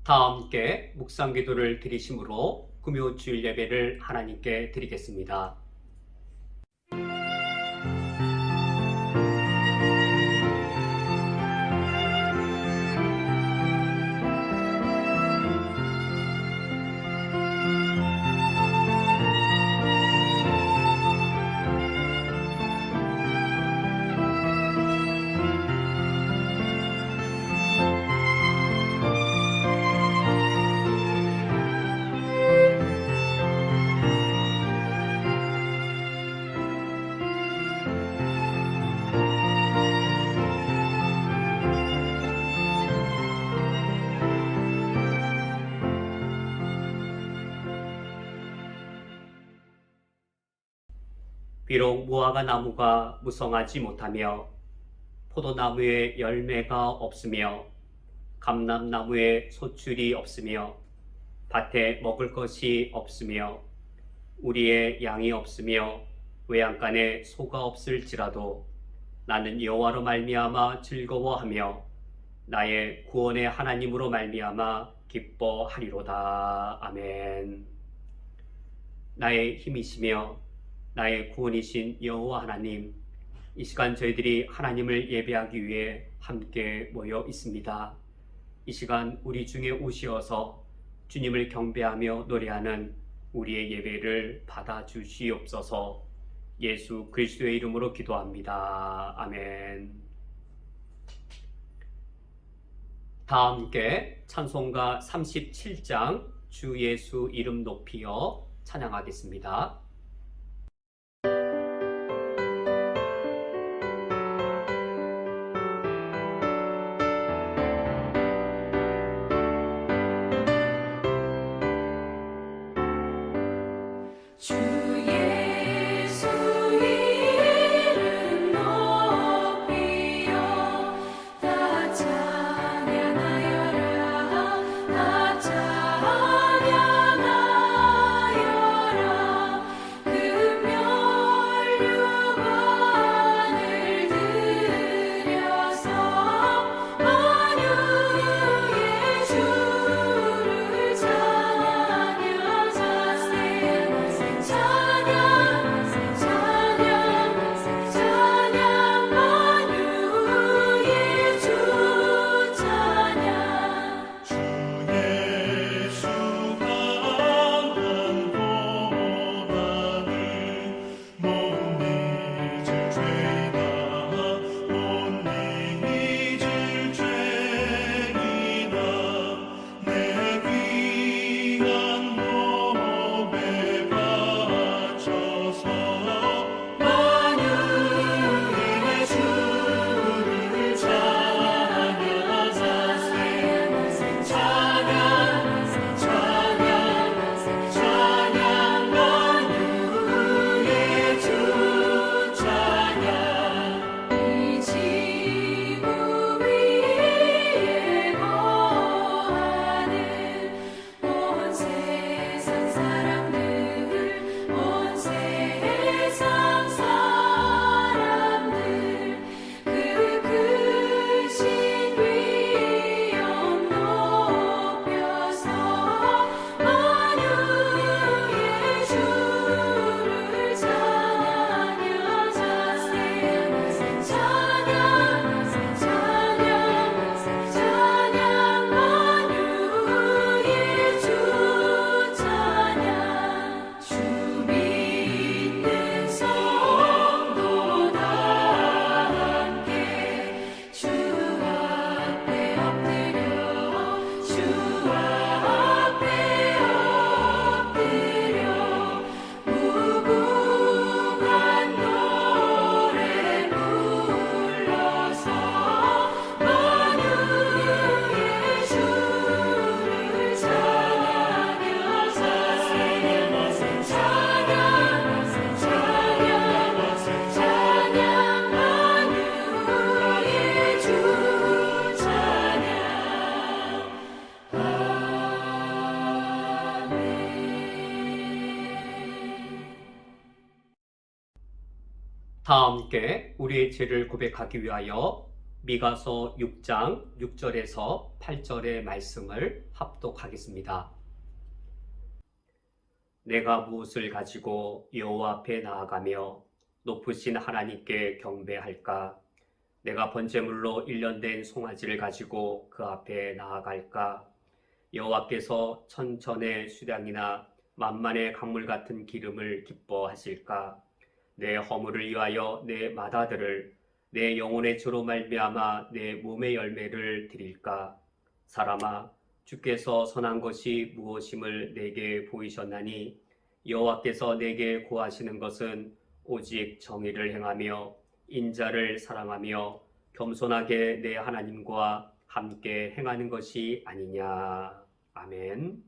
다 함께 묵상 기도를 드리심으로 금요 주일 예배를 하나님께 드리겠습니다. 비록 무화과 나무가 무성하지 못하며 포도나무에 열매가 없으며 감람나무에 소출이 없으며 밭에 먹을 것이 없으며 우리의 양이 없으며 외양간에 소가 없을지라도 나는 여호와로 말미암아 즐거워하며 나의 구원의 하나님으로 말미암아 기뻐하리로다. 아멘. 나의 힘이시며 나의 구원이신 여호와 하나님, 이 시간 저희들이 하나님을 예배하기 위해 함께 모여 있습니다. 이 시간 우리 중에 오시어서 주님을 경배하며 노래하는 우리의 예배를 받아주시옵소서. 예수 그리스도의 이름으로 기도합니다. 아멘. 다 함께 찬송가 37장 주 예수 이름 높이어 찬양하겠습니다. 다 함께 우리의 죄를 고백하기 위하여 미가서 6장 6절에서 8절의 말씀을 합독하겠습니다. 내가 무엇을 가지고 여호와 앞에 나아가며 높으신 하나님께 경배할까? 내가 번제물로 일련된 송아지를 가지고 그 앞에 나아갈까? 여호와께서 천천의 수량이나 만만의 강물 같은 기름을 기뻐하실까? 내 허물을 위하여 내 맏아들을, 내 영혼의 주로 말미암아 내 몸의 열매를 드릴까? 사람아, 주께서 선한 것이 무엇임을 내게 보이셨나니 여호와께서 내게 구하시는 것은 오직 정의를 행하며 인자를 사랑하며 겸손하게 내 하나님과 함께 행하는 것이 아니냐. 아멘.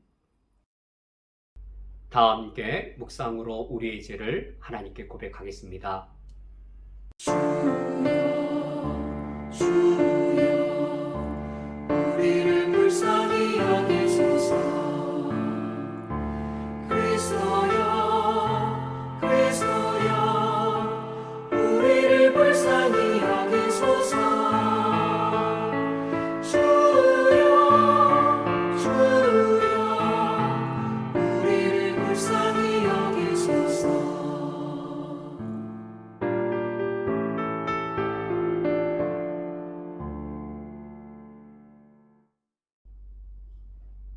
다 함께 묵상으로 우리의 죄를 하나님께 고백하겠습니다. 주여, 주여, 우리를 불쌍히 여기소서. 그리스도여, 그리스도여, 우리를 불쌍히 여기소서. 주여, 주여, 우리를 불쌍히 여기소서.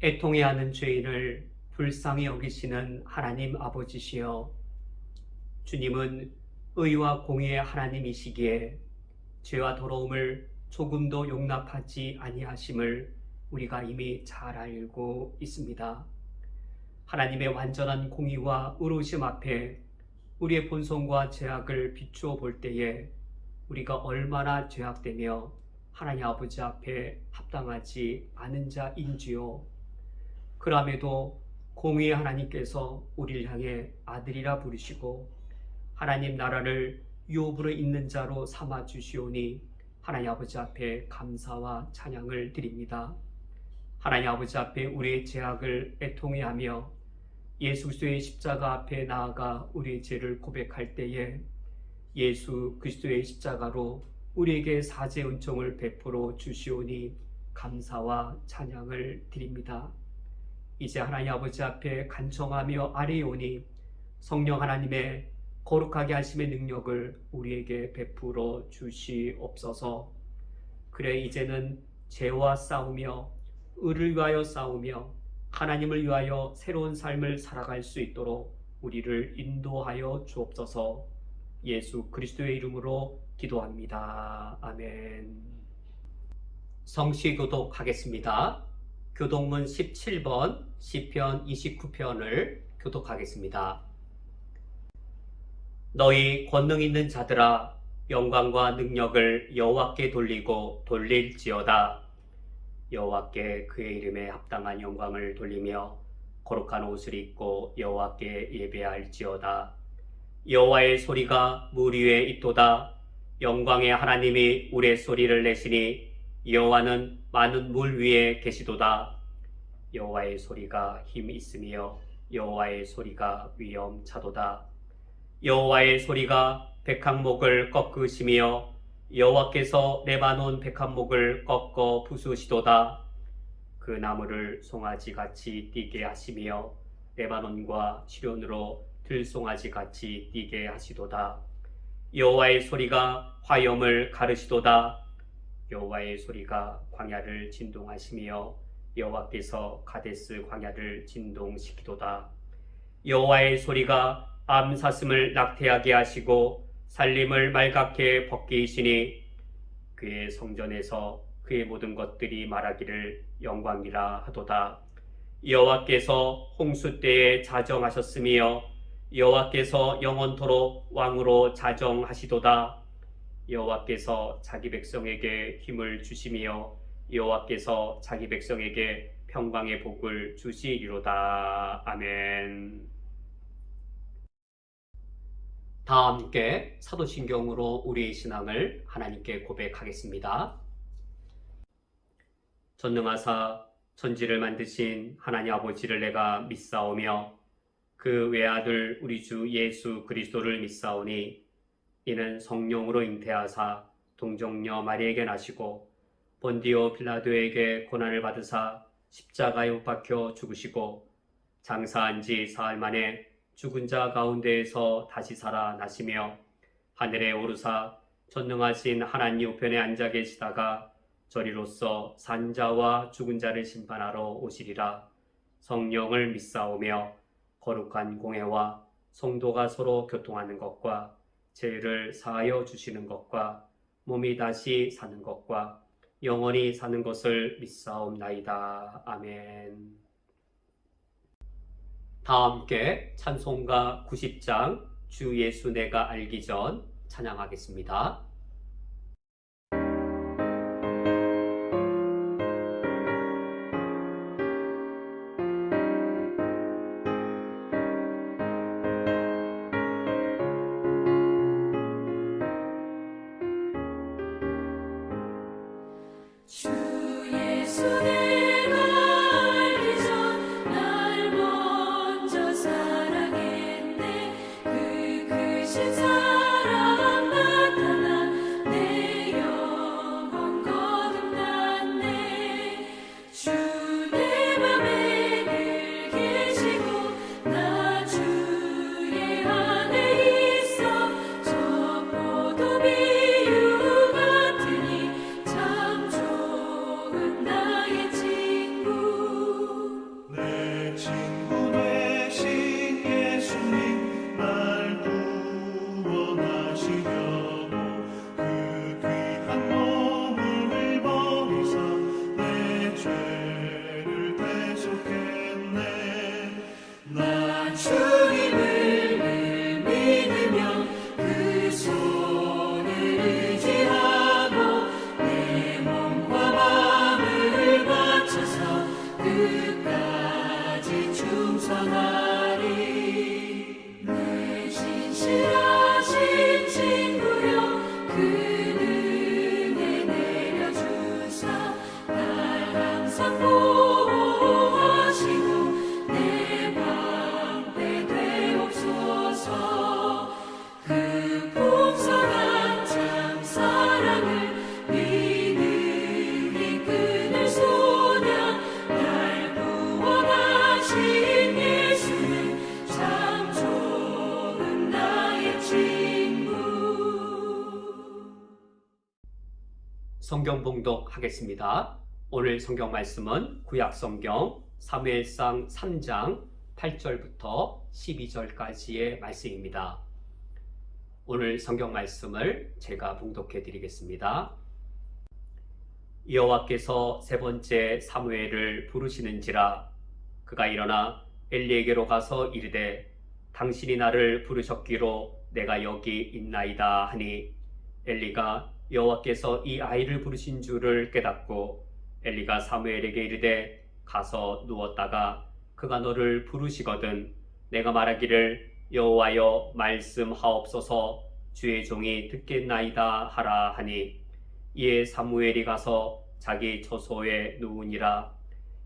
애통해하는 죄인을 불쌍히 여기시는 하나님 아버지시여, 주님은 의와 공의의 하나님이시기에 죄와 더러움을 조금도 용납하지 아니하심을 우리가 이미 잘 알고 있습니다. 하나님의 완전한 공의와 의로우심 앞에 우리의 본성과 죄악을 비추어 볼 때에 우리가 얼마나 죄악되며 하나님 아버지 앞에 합당하지 않은 자인지요. 그럼에도 공의의 하나님께서 우리를 향해 아들이라 부르시고 하나님 나라를 유업으로 있는 자로 삼아 주시오니 하나님 아버지 앞에 감사와 찬양을 드립니다. 하나님 아버지 앞에 우리의 죄악을 애통해하며 예수 그리스도의 십자가 앞에 나아가 우리의 죄를 고백할 때에 예수 그리스도의 십자가로 우리에게 사죄 은총을 베풀어 주시오니 감사와 찬양을 드립니다. 이제 하나님 아버지 앞에 간청하며 아뢰오니 성령 하나님의 거룩하게 하심의 능력을 우리에게 베풀어 주시옵소서. 그래 이제는 죄와 싸우며 의를 위하여 싸우며 하나님을 위하여 새로운 삶을 살아갈 수 있도록 우리를 인도하여 주옵소서. 예수 그리스도의 이름으로 기도합니다. 아멘. 성시 교독하겠습니다. 교독문 17번 시편 29편을 교독하겠습니다. 너희 권능 있는 자들아, 영광과 능력을 여호와께 돌리고 돌릴지어다. 여호와께 그의 이름에 합당한 영광을 돌리며 거룩한 옷을 입고 여호와께 예배할지어다. 여호와의 소리가 물 위에 있도다. 영광의 하나님이 우레소리를 내시니 여호와는 많은 물 위에 계시도다. 여호와의 소리가 힘 있으며 여호와의 소리가 위엄차도다. 여호와의 소리가 백합목을 꺾으시며 여호와께서 레바논 백합목을 꺾어 부수시도다. 그 나무를 송아지같이 뛰게 하시며 레바논과 시련으로 들송아지같이 뛰게 하시도다. 여호와의 소리가 화염을 가르시도다. 여호와의 소리가 광야를 진동하시며 여호와께서 가데스 광야를 진동시키도다. 여호와의 소리가 암사슴을 낙태하게 하시고 살림을 말갛게 벗기시니 그의 성전에서 그의 모든 것들이 말하기를 영광이라 하도다. 여호와께서 홍수 때에 자정하셨으며 여호와께서 영원토록 왕으로 자정하시도다. 여호와께서 자기 백성에게 힘을 주시며 여호와께서 자기 백성에게 평강의 복을 주시리로다. 아멘. 다 함께 사도신경으로 우리의 신앙을 하나님께 고백하겠습니다. 전능하사 천지를 만드신 하나님 아버지를 내가 믿사오며 그 외아들 우리 주 예수 그리스도를 믿사오니 이는 성령으로 잉태하사 동정녀 마리에게 나시고 본디오 빌라도에게 고난을 받으사 십자가에 못 박혀 죽으시고 장사한 지 사흘 만에 죽은 자 가운데에서 다시 살아나시며 하늘에 오르사 전능하신 하나님 우편에 앉아 계시다가 저리로서 산자와 죽은 자를 심판하러 오시리라. 성령을 믿사오며 거룩한 공회와 성도가 서로 교통하는 것과 죄를 사하여 주시는 것과 몸이 다시 사는 것과 영원히 사는 것을 믿사옵나이다. 아멘. 다 함께 찬송가 90장 주 예수 내가 알기 전 찬양하겠습니다. 주 예수 내가 알기 전 날 먼저 사랑했네. 그 크신 사랑 나타나 내 영혼 거듭났네. 주 내 맘에 늘 계시고 나 주의 안에 있어. 저 포도비유 같으니 참 좋은 나의 친구. 내 친구 되신 예수님 날 구원하시려고 그 귀한 몸을 버리사 내 죄를 대속했네. 나 주님을 늘 믿으며 그 손을 의지하고 내 몸과 마음을 바쳐서 끝까지 충성하리. 내 진실하신 친구여 그 은혜 내려주사 날 항상 보호하시고 내 방패 되옵소서. 그 풍성한 참 사랑을 믿음이 끊을 소냐. 날 구원하신 예수는 참 좋은 나의 친구. 성경 봉독하겠습니다. 오늘 성경 말씀은 구약 성경 사무엘상 3장 8절부터 12절까지의 말씀입니다. 오늘 성경 말씀을 제가 봉독해 드리겠습니다. 여호와께서 세 번째 사무엘을 부르시는지라. 그가 일어나 엘리에게로 가서 이르되 당신이 나를 부르셨기로 내가 여기 있나이다 하니 엘리가 여호와께서 이 아이를 부르신 줄을 깨닫고 엘리가 사무엘에게 이르되 가서 누웠다가 그가 너를 부르시거든 내가 말하기를 여호와여 말씀하옵소서 주의 종이 듣겠나이다 하라 하니 이에 사무엘이 가서 자기 처소에 누우니라.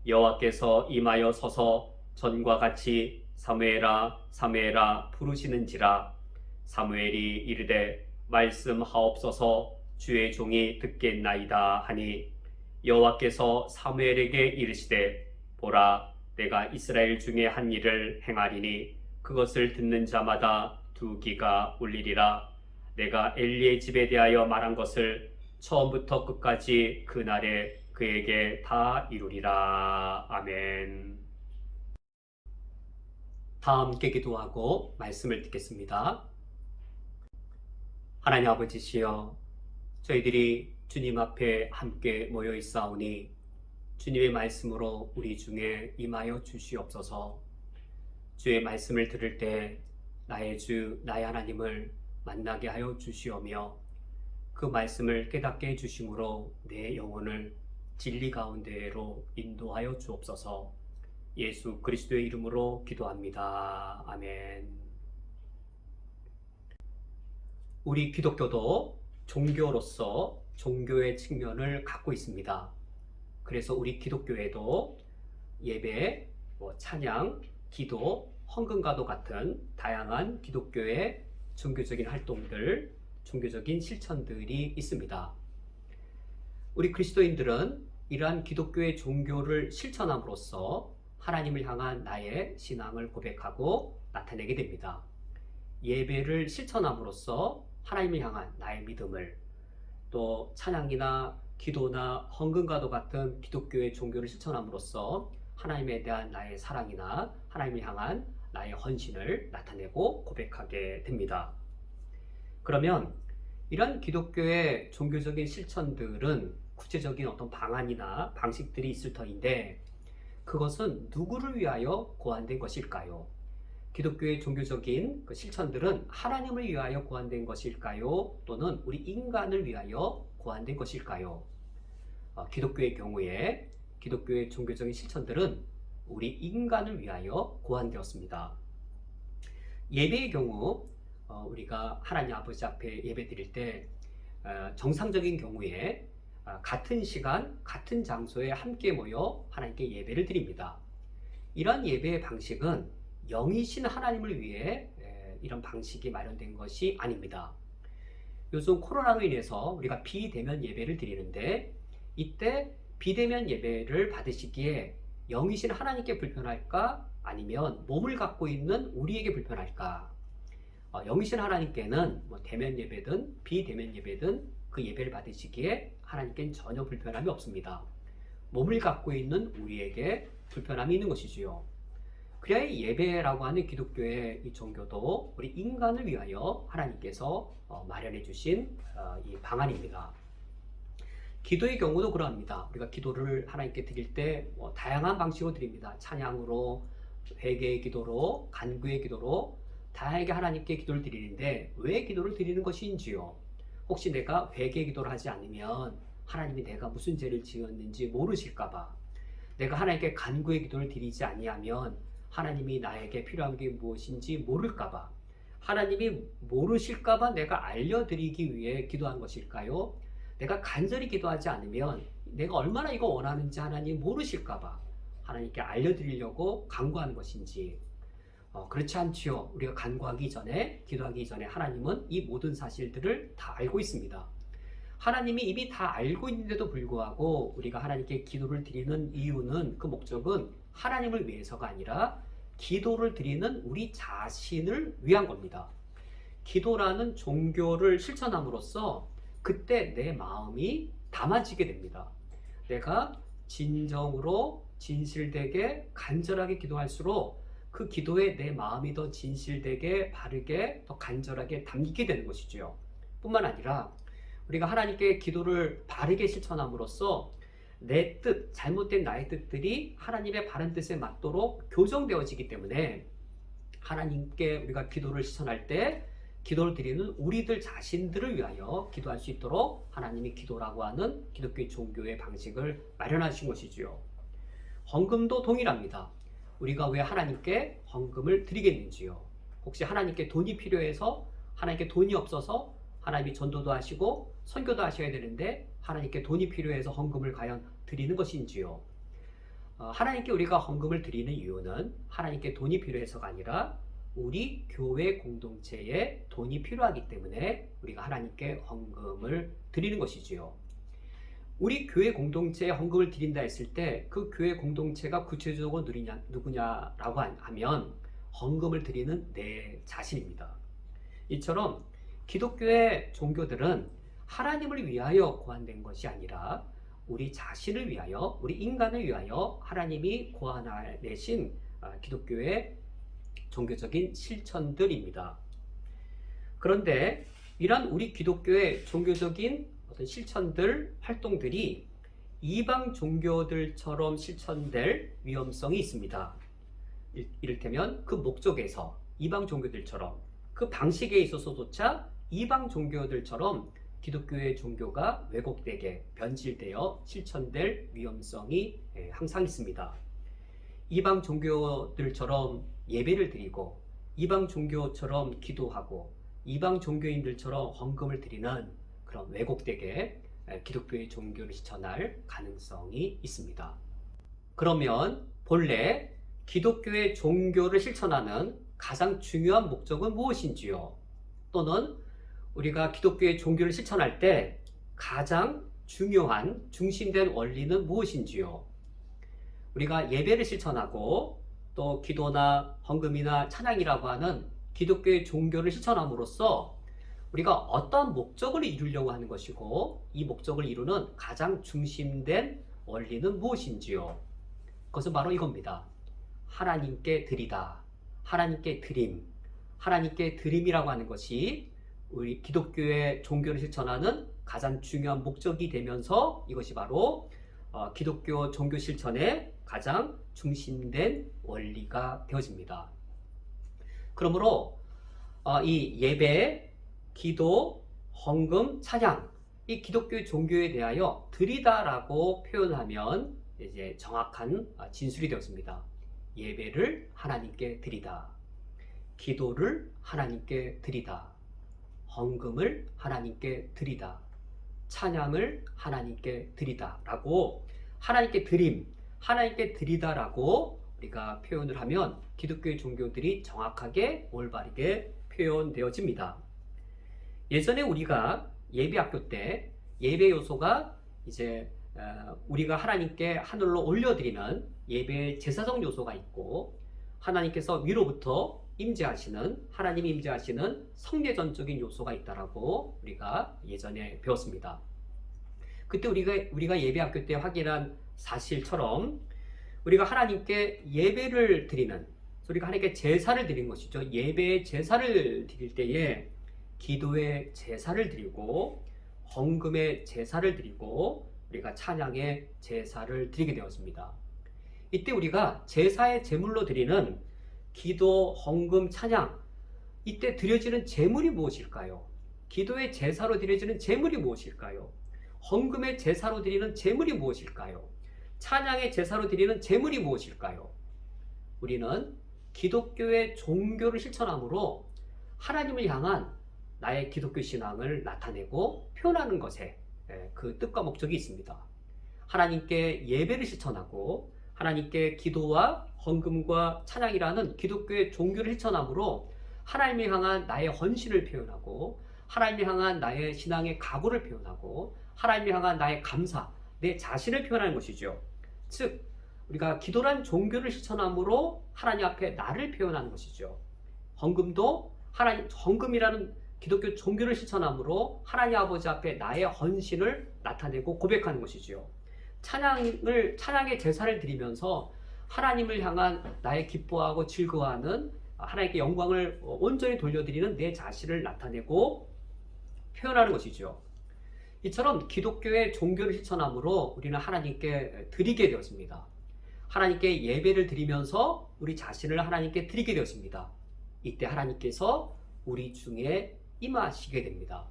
여호와께서 임하여 서서 전과 같이 사무엘아 사무엘아 부르시는지라. 사무엘이 이르되 말씀하옵소서 주의 종이 듣겠나이다 하니 여호와께서 사무엘에게 이르시되 보라 내가 이스라엘 중에 한 일을 행하리니 그것을 듣는 자마다 두 귀가 울리리라. 내가 엘리의 집에 대하여 말한 것을 처음부터 끝까지 그날에 그에게 다 이루리라. 아멘. 다 함께 기도하고 말씀을 듣겠습니다. 하나님 아버지시여, 저희들이 주님 앞에 함께 모여 있사오니 주님의 말씀으로 우리 중에 임하여 주시옵소서. 주의 말씀을 들을 때 나의 주 나의 하나님을 만나게 하여 주시오며 그 말씀을 깨닫게 해주심으로 내 영혼을 진리 가운데로 인도하여 주옵소서. 예수 그리스도의 이름으로 기도합니다. 아멘. 우리 기독교도 종교로서 종교의 측면을 갖고 있습니다. 그래서 우리 기독교에도 예배, 찬양, 기도, 헌금과도 같은 다양한 기독교의 종교적인 활동들, 종교적인 실천들이 있습니다. 우리 그리스도인들은 이러한 기독교의 종교를 실천함으로써 하나님을 향한 나의 신앙을 고백하고 나타내게 됩니다. 예배를 실천함으로써 하나님을 향한 나의 믿음을, 또 찬양이나 기도나 헌금과도 같은 기독교의 종교를 실천함으로써 하나님에 대한 나의 사랑이나 하나님을 향한 나의 헌신을 나타내고 고백하게 됩니다. 그러면 이런 기독교의 종교적인 실천들은 구체적인 어떤 방안이나 방식들이 있을 터인데, 그것은 누구를 위하여 고안된 것일까요? 기독교의 종교적인 그 실천들은 하나님을 위하여 고안된 것일까요? 또는 우리 인간을 위하여 고안된 것일까요? 기독교의 경우에 기독교의 종교적인 실천들은 우리 인간을 위하여 고안되었습니다. 예배의 경우 우리가 하나님 아버지 앞에 예배 드릴 때 정상적인 경우에 같은 시간, 같은 장소에 함께 모여 하나님께 예배를 드립니다. 이러한 예배의 방식은 영이신 하나님을 위해 이런 방식이 마련된 것이 아닙니다. 요즘 코로나로 인해서 우리가 비대면 예배를 드리는데, 이때 비대면 예배를 받으시기에 영이신 하나님께 불편할까? 아니면 몸을 갖고 있는 우리에게 불편할까? 영이신 하나님께는 대면 예배든 비대면 예배든 그 예배를 받으시기에 하나님께는 전혀 불편함이 없습니다. 몸을 갖고 있는 우리에게 불편함이 있는 것이지요. 그래야 이 예배라고 하는 기독교의 이 종교도 우리 인간을 위하여 하나님께서 마련해 주신 이 방안입니다. 기도의 경우도 그러합니다. 우리가 기도를 하나님께 드릴 때 다양한 방식으로 드립니다. 찬양으로, 회개의 기도로, 간구의 기도로 다양하게 하나님께 기도를 드리는데, 왜 기도를 드리는 것인지요? 혹시 내가 회개의 기도를 하지 않으면 하나님이 내가 무슨 죄를 지었는지 모르실까봐, 내가 하나님께 간구의 기도를 드리지 아니하면 하나님이 나에게 필요한 게 무엇인지 모를까봐, 하나님이 모르실까봐 내가 알려드리기 위해 기도한 것일까요? 내가 간절히 기도하지 않으면 내가 얼마나 이거 원하는지 하나님 모르실까봐 하나님께 알려드리려고 간구하는 것인지, 그렇지 않지요. 우리가 간구하기 전에, 기도하기 전에 하나님은 이 모든 사실들을 다 알고 있습니다. 하나님이 이미 다 알고 있는데도 불구하고 우리가 하나님께 기도를 드리는 이유는, 그 목적은 하나님을 위해서가 아니라 기도를 드리는 우리 자신을 위한 겁니다. 기도라는 종교를 실천함으로써 그때 내 마음이 담아지게 됩니다. 내가 진정으로 진실되게 간절하게 기도할수록 그 기도에 내 마음이 더 진실되게, 바르게, 더 간절하게 담기게 되는 것이죠. 뿐만 아니라 우리가 하나님께 기도를 바르게 실천함으로써 내 뜻, 잘못된 나의 뜻들이 하나님의 바른 뜻에 맞도록 교정되어지기 때문에 하나님께 우리가 기도를 실천할 때 기도를 드리는 우리들 자신들을 위하여 기도할 수 있도록 하나님이 기도라고 하는 기독교의 종교의 방식을 마련하신 것이지요. 헌금도 동일합니다. 우리가 왜 하나님께 헌금을 드리겠는지요? 혹시 하나님께 돈이 필요해서, 하나님께 돈이 없어서 하나님이 전도도 하시고 선교도 하셔야 되는데 하나님께 돈이 필요해서 헌금을 과연 드리는 것인지요? 하나님께 우리가 헌금을 드리는 이유는 하나님께 돈이 필요해서가 아니라 우리 교회 공동체에 돈이 필요하기 때문에 우리가 하나님께 헌금을 드리는 것이지요. 우리 교회 공동체에 헌금을 드린다 했을 때 그 교회 공동체가 구체적으로 누구냐라고 하면 헌금을 드리는 내 자신입니다. 이처럼 기독교의 종교들은 하나님을 위하여 고안된 것이 아니라 우리 자신을 위하여, 우리 인간을 위하여 하나님이 고안해내신 기독교의 종교적인 실천들입니다. 그런데 이러한 우리 기독교의 종교적인 어떤 실천들, 활동들이 이방 종교들처럼 실천될 위험성이 있습니다. 이를테면 그 목적에서 이방 종교들처럼, 그 방식에 있어서조차 이방 종교들처럼 기독교의 종교가 왜곡되게 변질되어 실천될 위험성이 항상 있습니다. 이방 종교들처럼 예배를 드리고, 이방 종교처럼 기도하고, 이방 종교인들처럼 헌금을 드리는 그런 왜곡되게 기독교의 종교를 실천할 가능성이 있습니다. 그러면 본래 기독교의 종교를 실천하는 가장 중요한 목적은 무엇인지요? 또는 우리가 기독교의 종교를 실천할 때 가장 중요한 중심된 원리는 무엇인지요? 우리가 예배를 실천하고 또 기도나 헌금이나 찬양이라고 하는 기독교의 종교를 실천함으로써 우리가 어떤 목적을 이루려고 하는 것이고 이 목적을 이루는 가장 중심된 원리는 무엇인지요? 그것은 바로 이겁니다. 하나님께 드리다. 하나님께 드림. 하나님께 드림이라고 하는 것이 우리 기독교의 종교를 실천하는 가장 중요한 목적이 되면서 이것이 바로 기독교 종교 실천의 가장 중심된 원리가 되어집니다. 그러므로 이 예배, 기도, 헌금, 찬양, 이 기독교 종교에 대하여 드리다라고 표현하면 이제 정확한 진술이 되었습니다. 예배를 하나님께 드리다, 기도를 하나님께 드리다, 헌금을 하나님께 드리다, 찬양을 하나님께 드리다 라고 하나님께 드림, 하나님께 드리다라고 우리가 표현을 하면 기독교의 종교들이 정확하게 올바르게 표현되어집니다. 예전에 우리가 예배학교 때 예배 요소가 이제 우리가 하나님께 하늘로 올려드리는 예배 제사적 요소가 있고 하나님께서 위로부터 임재하시는 하나님이 임재하시는 성례전적인 요소가 있다라고 우리가 예전에 배웠습니다. 그때 우리가 예배학교 때 확인한 사실처럼 우리가 하나님께 예배를 드리는 우리가 하나님께 제사를 드리는 것이죠. 예배의 제사를 드릴 때에 기도의 제사를 드리고 헌금의 제사를 드리고 우리가 찬양의 제사를 드리게 되었습니다. 이때 우리가 제사의 제물로 드리는 기도, 헌금, 찬양 이때 드려지는 제물이 무엇일까요? 기도의 제사로 드려지는 제물이 무엇일까요? 헌금의 제사로 드리는 제물이 무엇일까요? 찬양의 제사로 드리는 제물이 무엇일까요? 우리는 기독교의 종교를 실천함으로 하나님을 향한 나의 기독교 신앙을 나타내고 표현하는 것에 그 뜻과 목적이 있습니다. 하나님께 예배를 실천하고 하나님께 기도와 헌금과 찬양이라는 기독교의 종교를 실천함으로 하나님을 향한 나의 헌신을 표현하고 하나님을 향한 나의 신앙의 각오를 표현하고 하나님을 향한 나의 감사, 내 자신을 표현하는 것이죠. 즉 우리가 기도란 종교를 실천함으로 하나님 앞에 나를 표현하는 것이죠. 헌금도 헌금이라는 기독교 종교를 실천함으로 하나님 아버지 앞에 나의 헌신을 나타내고 고백하는 것이지요. 찬양의 제사를 드리면서 하나님을 향한 나의 기뻐하고 즐거워하는 하나님께 영광을 온전히 돌려드리는 내 자신을 나타내고 표현하는 것이죠. 이처럼 기독교의 종교를 실천함으로 우리는 하나님께 드리게 되었습니다. 하나님께 예배를 드리면서 우리 자신을 하나님께 드리게 되었습니다. 이때 하나님께서 우리 중에 임하시게 됩니다.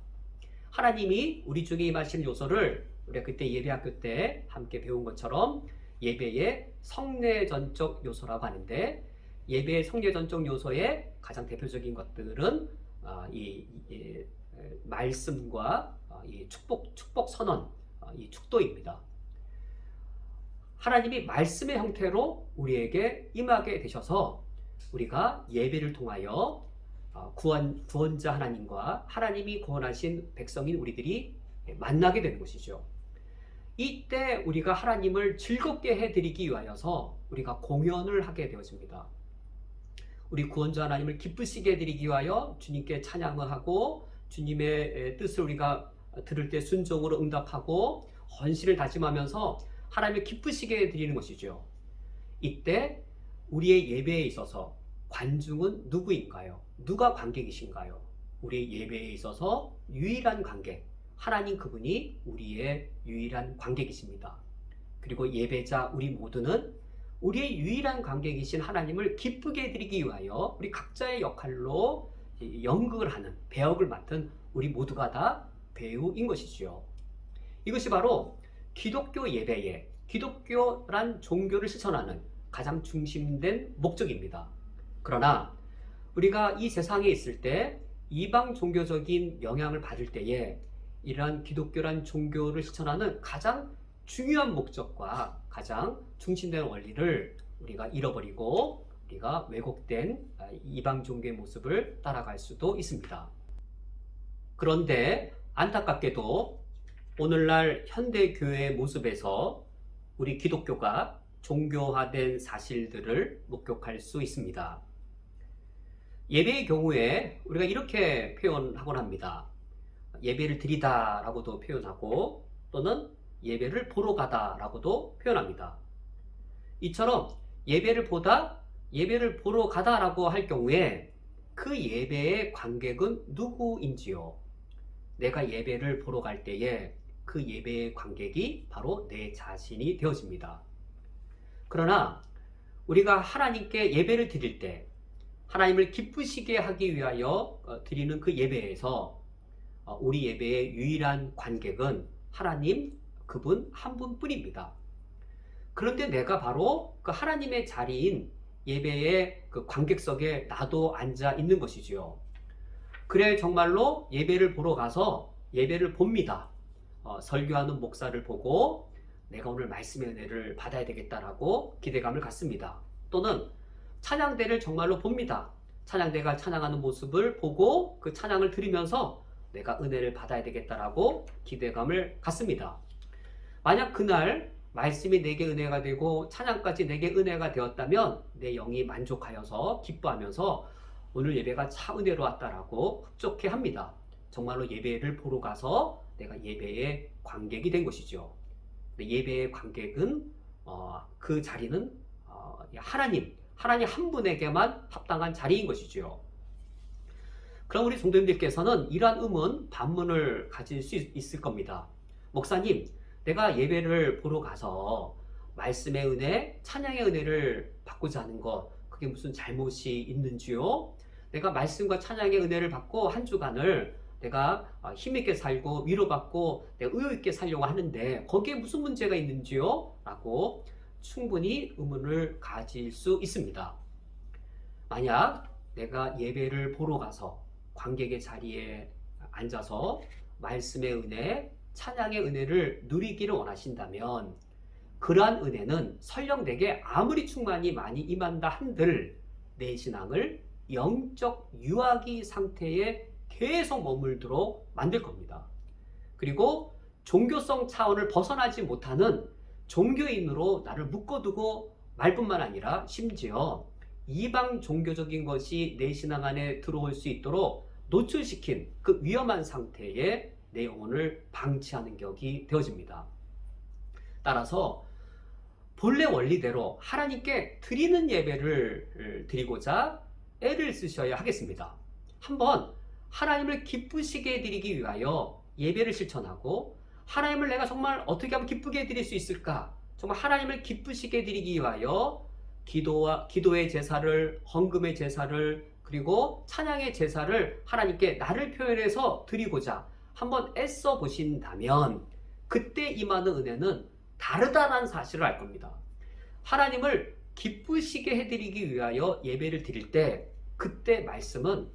하나님이 우리 중에 임하시는 요소를 우리가 그때 예배학교 때 함께 배운 것처럼 예배의 성례전적 요소라고 하는데 예배의 성례전적 요소의 가장 대표적인 것들은 이 말씀과 이 축복 선언, 이 축도입니다. 하나님이 말씀의 형태로 우리에게 임하게 되셔서 우리가 예배를 통하여 구원자 하나님과 하나님이 구원하신 백성인 우리들이 만나게 되는 것이죠. 이때 우리가 하나님을 즐겁게 해드리기 위하여서 우리가 공연을 하게 되어집니다. 우리 구원자 하나님을 기쁘시게 해드리기 위하여 주님께 찬양을 하고 주님의 뜻을 우리가 들을 때 순종으로 응답하고 헌신을 다짐하면서 하나님을 기쁘시게 해드리는 것이죠. 이때 우리의 예배에 있어서 관중은 누구인가요? 누가 관객이신가요? 우리의 예배에 있어서 유일한 관객, 하나님 그분이 우리의 유일한 관객이십니다. 그리고 예배자 우리 모두는 우리의 유일한 관객이신 하나님을 기쁘게 해드리기 위하여 우리 각자의 역할로 연극을 하는 배역을 맡은 우리 모두가 다 배우인 것이지요. 이것이 바로 기독교 예배의 기독교란 종교를 실천하는 가장 중심된 목적입니다. 그러나 우리가 이 세상에 있을 때 이방 종교적인 영향을 받을 때에 이러한 기독교란 종교를 실천하는 가장 중요한 목적과 가장 중심된 원리를 우리가 잃어버리고 우리가 왜곡된 이방 종교의 모습을 따라갈 수도 있습니다. 그런데 안타깝게도 오늘날 현대교회 모습에서 우리 기독교가 종교화된 사실들을 목격할 수 있습니다. 예배의 경우에 우리가 이렇게 표현하곤 합니다. 예배를 드리다 라고도 표현하고 또는 예배를 보러 가다 라고도 표현합니다. 이처럼 예배를 보다, 예배를 보러 가다 라고 할 경우에 그 예배의 관객은 누구인지요? 내가 예배를 보러 갈 때에 그 예배의 관객이 바로 내 자신이 되어집니다. 그러나 우리가 하나님께 예배를 드릴 때 하나님을 기쁘시게 하기 위하여 드리는 그 예배에서 우리 예배의 유일한 관객은 하나님, 그분 한 분뿐입니다. 그런데 내가 바로 그 하나님의 자리인 예배의 그 관객석에 나도 앉아 있는 것이지요. 그래 정말로 예배를 보러 가서 예배를 봅니다. 설교하는 목사를 보고 내가 오늘 말씀의 은혜를 받아야 되겠다라고 기대감을 갖습니다. 또는 찬양대를 정말로 봅니다. 찬양대가 찬양하는 모습을 보고 그 찬양을 들으면서 내가 은혜를 받아야 되겠다라고 기대감을 갖습니다. 만약 그날 말씀이 내게 은혜가 되고 찬양까지 내게 은혜가 되었다면 내 영이 만족하여서 기뻐하면서 오늘 예배가 참 은혜로웠다라고 흡족해 합니다. 정말로 예배를 보러 가서 내가 예배의 관객이 된 것이죠. 예배의 관객은 그 자리는 하나님 한 분에게만 합당한 자리인 것이죠. 그럼 우리 성도님들께서는 이러한 반문을 가질 수 있을 겁니다. 목사님, 내가 예배를 보러 가서 말씀의 은혜, 찬양의 은혜를 받고자 하는 것, 그게 무슨 잘못이 있는지요? 내가 말씀과 찬양의 은혜를 받고 한 주간을 내가 힘있게 살고 위로받고 내가 의욕있게 살려고 하는데 거기에 무슨 문제가 있는지요? 라고 충분히 의문을 가질 수 있습니다. 만약 내가 예배를 보러 가서 관객의 자리에 앉아서 말씀의 은혜, 찬양의 은혜를 누리기를 원하신다면 그러한 은혜는 설령 내게 아무리 충만히 많이 임한다 한들 내 신앙을 영적 유아기 상태에 계속 머물도록 만들 겁니다. 그리고 종교성 차원을 벗어나지 못하는 종교인으로 나를 묶어두고 말 뿐만 아니라 심지어 이방 종교적인 것이 내 신앙 안에 들어올 수 있도록 노출시킨 그 위험한 상태에 내 영혼을 방치하는 격이 되어집니다. 따라서 본래 원리대로 하나님께 드리는 예배를 드리고자 애를 쓰셔야 하겠습니다. 한번 하나님을 기쁘시게 드리기 위하여 예배를 실천하고 하나님을 내가 정말 어떻게 하면 기쁘게 드릴 수 있을까? 정말 하나님을 기쁘시게 드리기 위하여 기도의 제사를, 헌금의 제사를, 그리고 찬양의 제사를 하나님께 나를 표현해서 드리고자 한번 애써 보신다면 그때 임하는 은혜는 다르다는 사실을 알 겁니다. 하나님을 기쁘시게 해드리기 위하여 예배를 드릴 때 그때 말씀은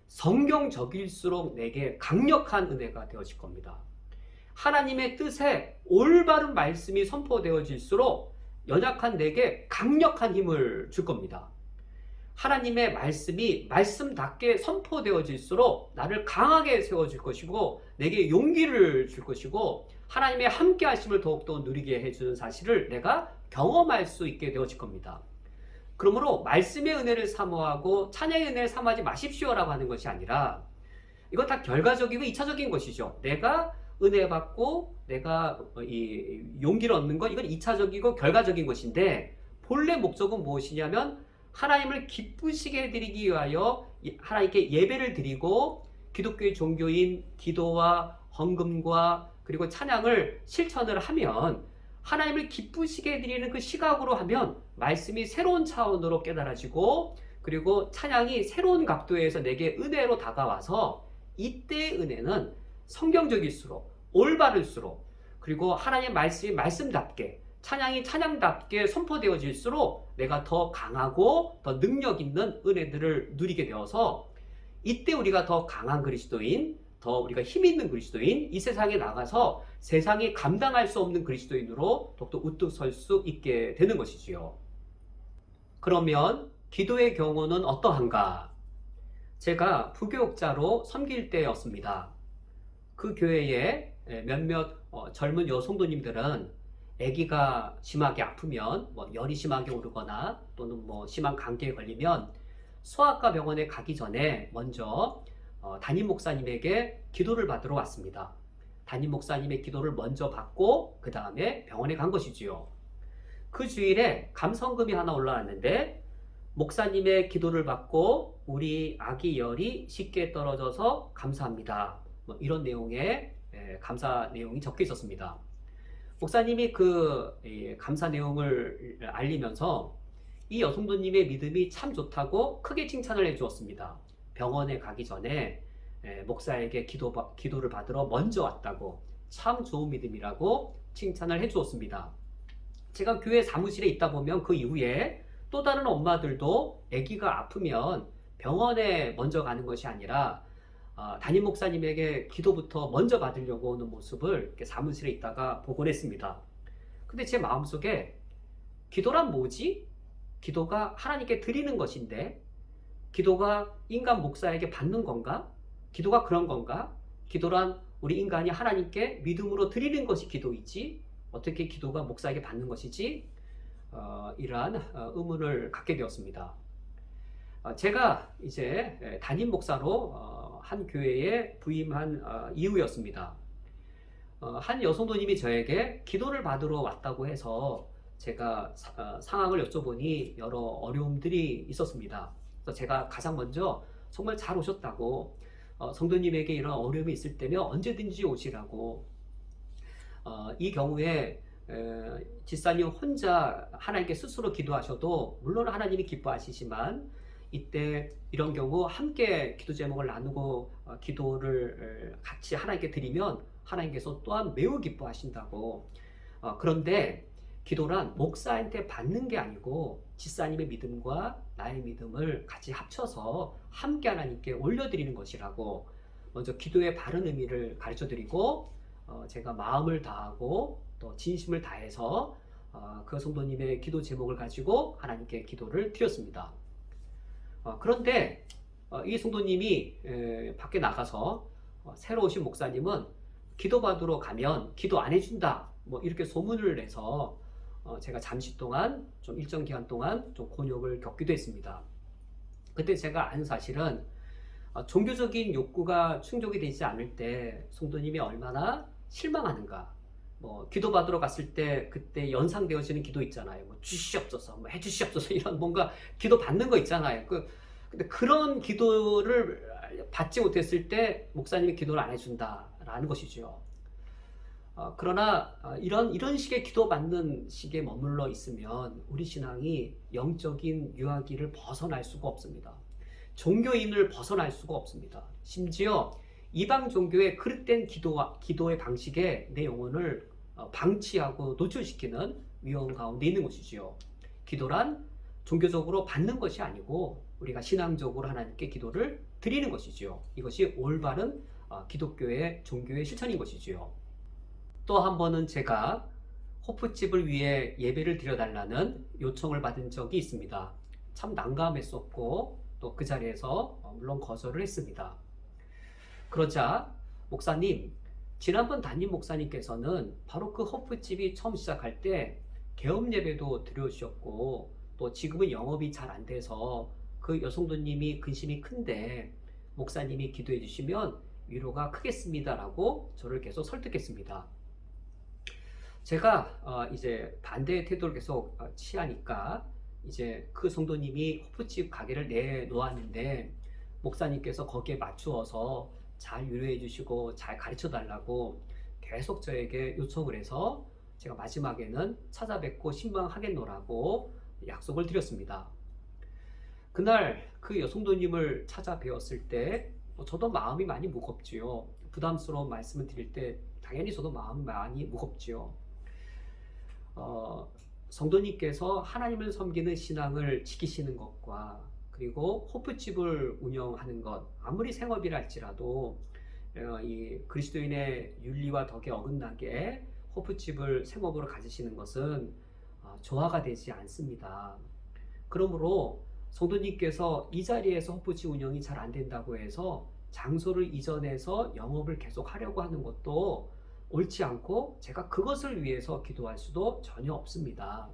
성경적일수록 내게 강력한 은혜가 되어질 겁니다. 하나님의 뜻에 올바른 말씀이 선포되어질수록 연약한 내게 강력한 힘을 줄 겁니다. 하나님의 말씀이 말씀답게 선포되어질수록 나를 강하게 세워줄 것이고 내게 용기를 줄 것이고 하나님의 함께 하심을 더욱더 누리게 해주는 사실을 내가 경험할 수 있게 되어질 겁니다. 그러므로 말씀의 은혜를 사모하고 찬양의 은혜를 사모하지 마십시오라고 하는 것이 아니라 이건 다 결과적이고 2차적인 것이죠. 내가 은혜 받고 내가 이 용기를 얻는 것, 이건 2차적이고 결과적인 것인데 본래 목적은 무엇이냐면 하나님을 기쁘시게 해드리기 위하여 하나님께 예배를 드리고 기독교의 종교인 기도와 헌금과 그리고 찬양을 실천을 하면 하나님을 기쁘시게 해드리는 그 시각으로 하면 말씀이 새로운 차원으로 깨달아지고 그리고 찬양이 새로운 각도에서 내게 은혜로 다가와서 이때의 은혜는 성경적일수록 올바를수록 그리고 하나님의 말씀이 말씀답게 찬양이 찬양답게 선포되어질수록 내가 더 강하고 더 능력 있는 은혜들을 누리게 되어서 이때 우리가 더 강한 그리스도인, 더 우리가 힘 있는 그리스도인, 이 세상에 나가서 세상이 감당할 수 없는 그리스도인으로 더욱더 우뚝 설 수 있게 되는 것이지요. 그러면 기도의 경우는 어떠한가? 제가 부교육자로 섬길 때였습니다. 그 교회에 몇몇 젊은 여성도님들은 아기가 심하게 아프면 뭐 열이 심하게 오르거나 또는 뭐 심한 감기에 걸리면 소아과 병원에 가기 전에 먼저 담임 목사님에게 기도를 받으러 왔습니다. 담임 목사님의 기도를 먼저 받고 그 다음에 병원에 간 것이지요. 그 주일에 감성금이 하나 올라왔는데 목사님의 기도를 받고 우리 아기 열이 쉽게 떨어져서 감사합니다. 뭐 이런 내용의 감사 내용이 적혀 있었습니다. 목사님이 그 감사 내용을 알리면서 이 여성도님의 믿음이 참 좋다고 크게 칭찬을 해 주었습니다. 병원에 가기 전에 목사에게 기도를 받으러 먼저 왔다고 참 좋은 믿음이라고 칭찬을 해 주었습니다. 제가 교회 사무실에 있다 보면 그 이후에 또 다른 엄마들도 아기가 아프면 병원에 먼저 가는 것이 아니라 담임 목사님에게 기도부터 먼저 받으려고 오는 모습을 이렇게 사무실에 있다가 보곤 했습니다. 근데 제 마음속에 기도란 뭐지? 기도가 하나님께 드리는 것인데 기도가 인간 목사에게 받는 건가? 기도가 그런 건가? 기도란 우리 인간이 하나님께 믿음으로 드리는 것이 기도이지 어떻게 기도가 목사에게 받는 것이지? 이러한 의문을 갖게 되었습니다. 제가 이제 담임 목사로 한 교회에 부임한 이후였습니다. 한 여성도님이 저에게 기도를 받으러 왔다고 해서 제가 상황을 여쭤보니 여러 어려움들이 있었습니다. 그래서 제가 가장 먼저 정말 잘 오셨다고 성도님에게 이런 어려움이 있을 때면 언제든지 오시라고 이 경우에 집사님 혼자 하나님께 스스로 기도하셔도 물론 하나님이 기뻐하시지만 이때 이런 경우 함께 기도 제목을 나누고 기도를 같이 하나님께 드리면 하나님께서 또한 매우 기뻐하신다고. 그런데 기도란 목사한테 받는 게 아니고 집사님의 믿음과 나의 믿음을 같이 합쳐서 함께 하나님께 올려드리는 것이라고 먼저 기도의 바른 의미를 가르쳐드리고 제가 마음을 다하고 또 진심을 다해서 그 성도님의 기도 제목을 가지고 하나님께 기도를 드렸습니다. 그런데 이 성도님이 밖에 나가서 새로 오신 목사님은 기도받으러 가면 기도 안 해준다 뭐 이렇게 소문을 내서 제가 잠시 동안 좀 일정 기간 동안 좀 곤욕을 겪기도 했습니다. 그때 제가 아는 사실은 종교적인 욕구가 충족이 되지 않을 때 성도님이 얼마나 실망하는가. 뭐 기도받으러 갔을 때 그때 연상되어지는 기도 있잖아요. 뭐 주시옵소서, 뭐 해주시옵소서 이런 뭔가 기도 받는 거 있잖아요. 근데 그런 기도를 받지 못했을 때 목사님이 기도를 안 해준다라는 것이죠. 그러나 이런 식의 기도받는 식에 머물러 있으면 우리 신앙이 영적인 유아기를 벗어날 수가 없습니다. 종교인을 벗어날 수가 없습니다. 심지어 이방 종교의 그릇된 기도의 방식에 내 영혼을 방치하고 노출시키는 위험 가운데 있는 것이지요. 기도란 종교적으로 받는 것이 아니고 우리가 신앙적으로 하나님께 기도를 드리는 것이지요. 이것이 올바른 기독교의 종교의 실천인 것이지요. 또 한 번은 제가 호프집을 위해 예배를 드려달라는 요청을 받은 적이 있습니다. 참 난감했었고 또 그 자리에서 물론 거절을 했습니다. 그러자 목사님, 지난번 담임 목사님께서는 바로 그 호프집이 처음 시작할 때 개업 예배도 드려주셨고 또 지금은 영업이 잘 안 돼서 그 여성도님이 근심이 큰데 목사님이 기도해 주시면 위로가 크겠습니다라고 저를 계속 설득했습니다. 제가 이제 반대의 태도를 계속 취하니까 이제 그 성도님이 호프집 가게를 내놓았는데 목사님께서 거기에 맞추어서 잘 위로해 주시고 잘 가르쳐 달라고 계속 저에게 요청을 해서 제가 마지막에는 찾아뵙고 신방하겠노라고 약속을 드렸습니다. 그날 그 여성도님을 찾아뵈었을 때 저도 마음이 많이 무겁지요. 부담스러운 말씀을 드릴 때 당연히 저도 마음이 많이 무겁지요. 성도님께서 하나님을 섬기는 신앙을 지키시는 것과 그리고 호프집을 운영하는 것 아무리 생업이라 할지라도 이 그리스도인의 윤리와 덕에 어긋나게 호프집을 생업으로 가지시는 것은 조화가 되지 않습니다. 그러므로 성도님께서 이 자리에서 호프집 운영이 잘 안 된다고 해서 장소를 이전해서 영업을 계속 하려고 하는 것도 옳지 않고 제가 그것을 위해서 기도할 수도 전혀 없습니다.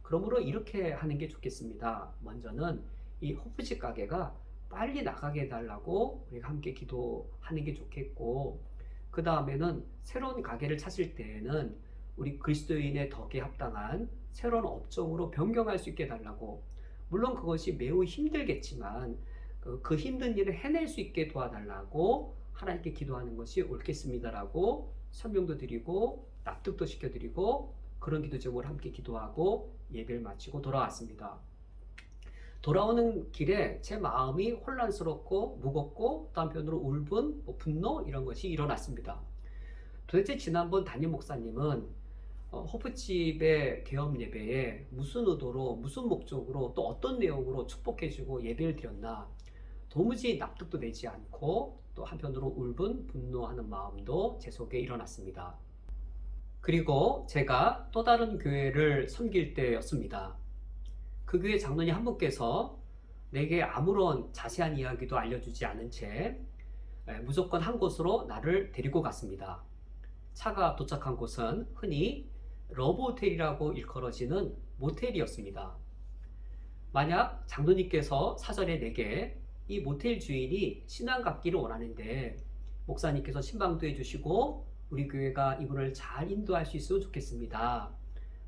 그러므로 이렇게 하는 게 좋겠습니다. 먼저는 이 호프집 가게가 빨리 나가게 해달라고 우리가 함께 기도하는 게 좋겠고, 그 다음에는 새로운 가게를 찾을 때에는 우리 그리스도인의 덕에 합당한 새로운 업종으로 변경할 수 있게 해달라고, 물론 그것이 매우 힘들겠지만 그 힘든 일을 해낼 수 있게 도와달라고 하나님께 기도하는 것이 옳겠습니다라고 설명도 드리고 납득도 시켜드리고, 그런 기도 제목을 함께 기도하고 예배를 마치고 돌아왔습니다. 돌아오는 길에 제 마음이 혼란스럽고 무겁고 또 한편으로 울분, 분노 이런 것이 일어났습니다. 도대체 지난번 담임 목사님은 호프집의 개업 예배에 무슨 의도로, 무슨 목적으로, 또 어떤 내용으로 축복해주고 예배를 드렸나, 도무지 납득도 되지 않고 또 한편으로 울분, 분노하는 마음도 제 속에 일어났습니다. 그리고 제가 또 다른 교회를 섬길 때였습니다. 그 교회 장로님 한 분께서 내게 아무런 자세한 이야기도 알려주지 않은 채 무조건 한 곳으로 나를 데리고 갔습니다. 차가 도착한 곳은 흔히 러브호텔이라고 일컬어지는 모텔이었습니다. 만약 장로님께서 사전에 내게 이 모텔 주인이 신앙 갖기를 원하는데 목사님께서 신방도 해주시고 우리 교회가 이분을 잘 인도할 수 있으면 좋겠습니다.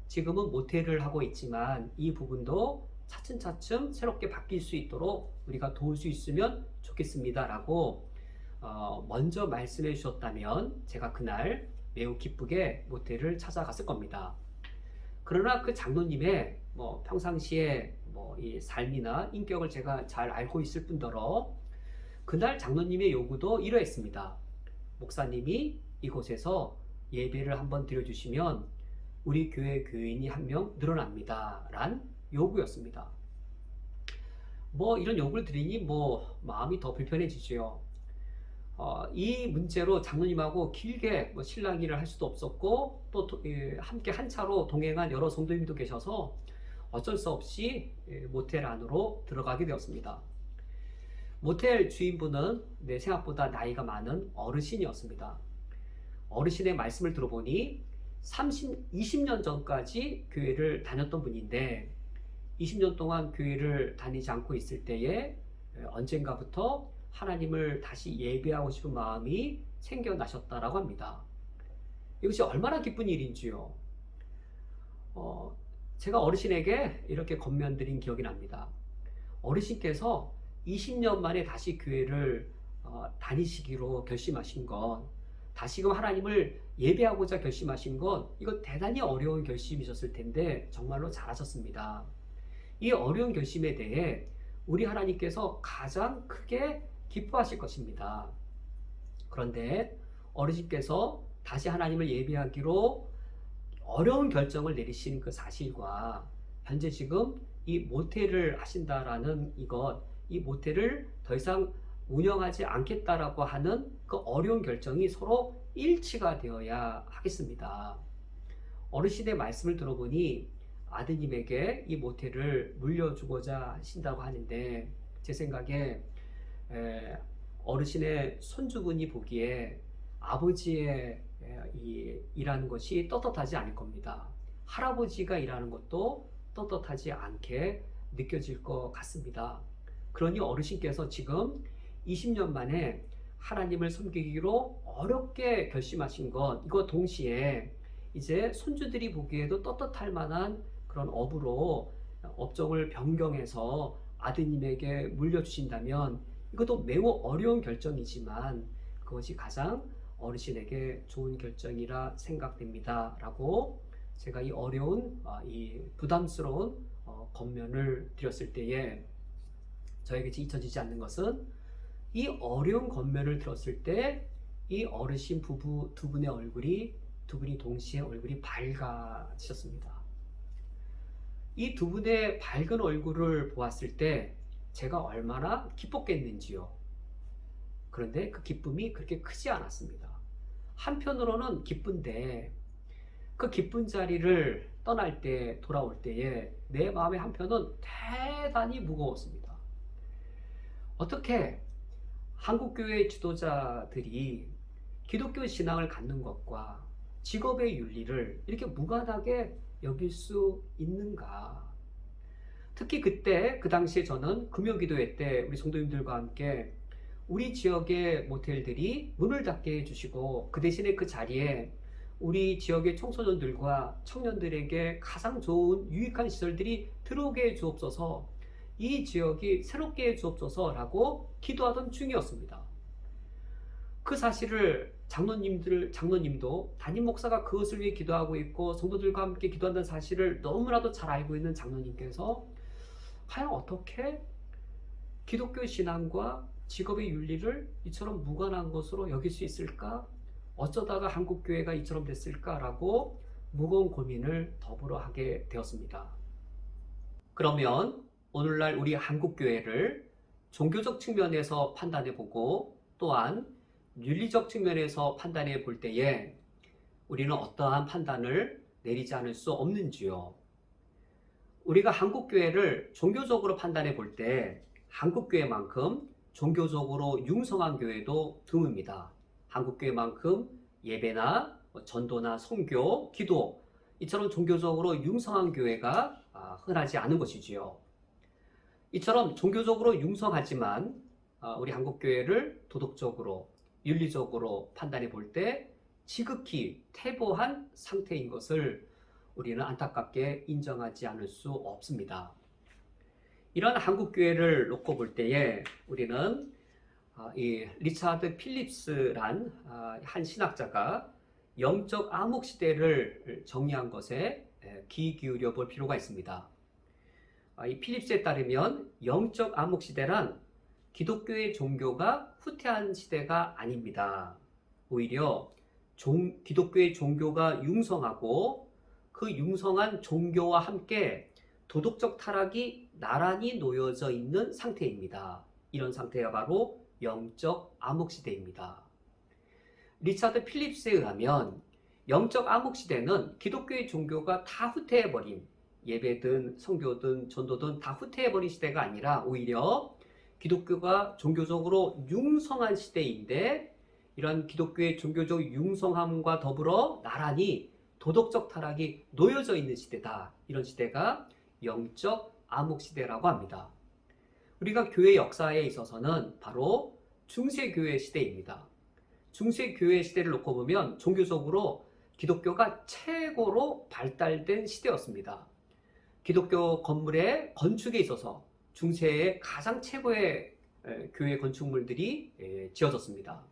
지금은 모텔을 하고 있지만 이 부분도 차츰차츰 새롭게 바뀔 수 있도록 우리가 도울 수 있으면 좋겠습니다 라고 먼저 말씀해 주셨다면 제가 그날 매우 기쁘게 모텔을 찾아갔을 겁니다. 그러나 그 장로님의 평상시에 이 삶이나 인격을 제가 잘 알고 있을 뿐더러 그날 장로님의 요구도 이러했습니다. 목사님이 이곳에서 예배를 한번 드려주시면 우리 교회 교인이 한 명 늘어납니다 란 요구였습니다. 이런 요구를 드리니 마음이 더 불편해지죠. 이 문제로 장로님하고 길게 실랑이를 할 수도 없었고 또 함께 한 차로 동행한 여러 성도님도 계셔서 어쩔 수 없이 모텔 안으로 들어가게 되었습니다. 모텔 주인분은 내 생각보다 나이가 많은 어르신이었습니다. 어르신의 말씀을 들어보니 20년 전까지 교회를 다녔던 분인데 20년 동안 교회를 다니지 않고 있을 때에 언젠가부터 하나님을 다시 예배하고 싶은 마음이 생겨나셨다라고 합니다. 이것이 얼마나 기쁜 일인지요. 제가 어르신에게 이렇게 권면드린 기억이 납니다. 어르신께서 20년 만에 다시 교회를 다니시기로 결심하신 것, 다시금 하나님을 예배하고자 결심하신 것, 이거 대단히 어려운 결심이셨을 텐데 정말로 잘하셨습니다. 이 어려운 결심에 대해 우리 하나님께서 가장 크게 기뻐하실 것입니다. 그런데 어르신께서 다시 하나님을 예배하기로 어려운 결정을 내리신 그 사실과 현재 지금 이 모텔을 하신다라는 이 모텔을 더 이상 운영하지 않겠다라고 하는 그 어려운 결정이 서로 일치가 되어야 하겠습니다. 어르신의 말씀을 들어보니 아드님에게 이 모텔을 물려주고자 하신다고 하는데 제 생각에 어르신의 손주분이 보기에 아버지의 일하는 것이 떳떳하지 않을 겁니다. 할아버지가 일하는 것도 떳떳하지 않게 느껴질 것 같습니다. 그러니 어르신께서 지금 20년 만에 하나님을 섬기기로 어렵게 결심하신 것, 이거 동시에 이제 손주들이 보기에도 떳떳할 만한 그런 업으로 업종을 변경해서 아드님에게 물려주신다면 이것도 매우 어려운 결정이지만 그것이 가장 어르신에게 좋은 결정이라 생각됩니다 라고 제가 이 어려운 이 부담스러운 권면을 드렸을 때에 저에게 잊혀지지 않는 것은 이 어려운 권면을 들었을 때 이 어르신 부부 두 분의 얼굴이 두 분이 동시에 얼굴이 밝아지셨습니다. 이 두 분의 밝은 얼굴을 보았을 때 제가 얼마나 기뻤겠는지요. 그런데 그 기쁨이 그렇게 크지 않았습니다. 한편으로는 기쁜데 그 기쁜 자리를 떠날 때 돌아올 때에 내 마음의 한편은 대단히 무거웠습니다. 어떻게 한국교회 지도자들이 기독교 신앙을 갖는 것과 직업의 윤리를 이렇게 무관하게 여길 수 있는가? 특히 그 당시에 저는 금요기도회 때 우리 성도님들과 함께 우리 지역의 모텔들이 문을 닫게 해주시고 그 대신에 그 자리에 우리 지역의 청소년들과 청년들에게 가장 좋은 유익한 시설들이 들어오게 해 주옵소서, 이 지역이 새롭게 해 주옵소서라고 기도하던 중이었습니다. 그 사실을 장로님도 담임 목사가 그것을 위해 기도하고 있고 성도들과 함께 기도한다는 사실을 너무나도 잘 알고 있는 장로님께서 과연 어떻게 기독교 신앙과 직업의 윤리를 이처럼 무관한 것으로 여길 수 있을까? 어쩌다가 한국교회가 이처럼 됐을까라고 무거운 고민을 더불어 하게 되었습니다. 그러면 오늘날 우리 한국교회를 종교적 측면에서 판단해보고 또한 윤리적 측면에서 판단해 볼 때에 우리는 어떠한 판단을 내리지 않을 수 없는지요? 우리가 한국교회를 종교적으로 판단해 볼 때 한국교회만큼 종교적으로 융성한 교회도 드뭅니다. 한국교회만큼 예배나 전도나 선교, 기도 이처럼 종교적으로 융성한 교회가 흔하지 않은 것이지요. 이처럼 종교적으로 융성하지만 우리 한국교회를 도덕적으로 윤리적으로 판단해 볼 때 지극히 퇴보한 상태인 것을 우리는 안타깝게 인정하지 않을 수 없습니다. 이런 한국교회를 놓고 볼 때에 우리는 이 리차드 필립스란 한 신학자가 영적 암흑 시대를 정의한 것에 귀 기울여 볼 필요가 있습니다. 이 필립스에 따르면 영적 암흑 시대란 기독교의 종교가 후퇴한 시대가 아닙니다. 오히려 기독교의 종교가 융성하고 그 융성한 종교와 함께 도덕적 타락이 나란히 놓여져 있는 상태입니다. 이런 상태가 바로 영적 암흑 시대입니다. 리차드 필립스에 의하면 영적 암흑 시대는 기독교의 종교가 다 후퇴해버린, 예배든 선교든 전도든 다 후퇴해버린 시대가 아니라 오히려 기독교가 종교적으로 융성한 시대인데 이런 기독교의 종교적 융성함과 더불어 나란히 도덕적 타락이 놓여져 있는 시대다. 이런 시대가 영적 암흑 시대라고 합니다. 우리가 교회 역사에 있어서는 바로 중세교회 시대입니다. 중세교회 시대를 놓고 보면 종교적으로 기독교가 최고로 발달된 시대였습니다. 기독교 건물의 건축에 있어서 중세의 가장 최고의 교회 건축물들이 지어졌습니다.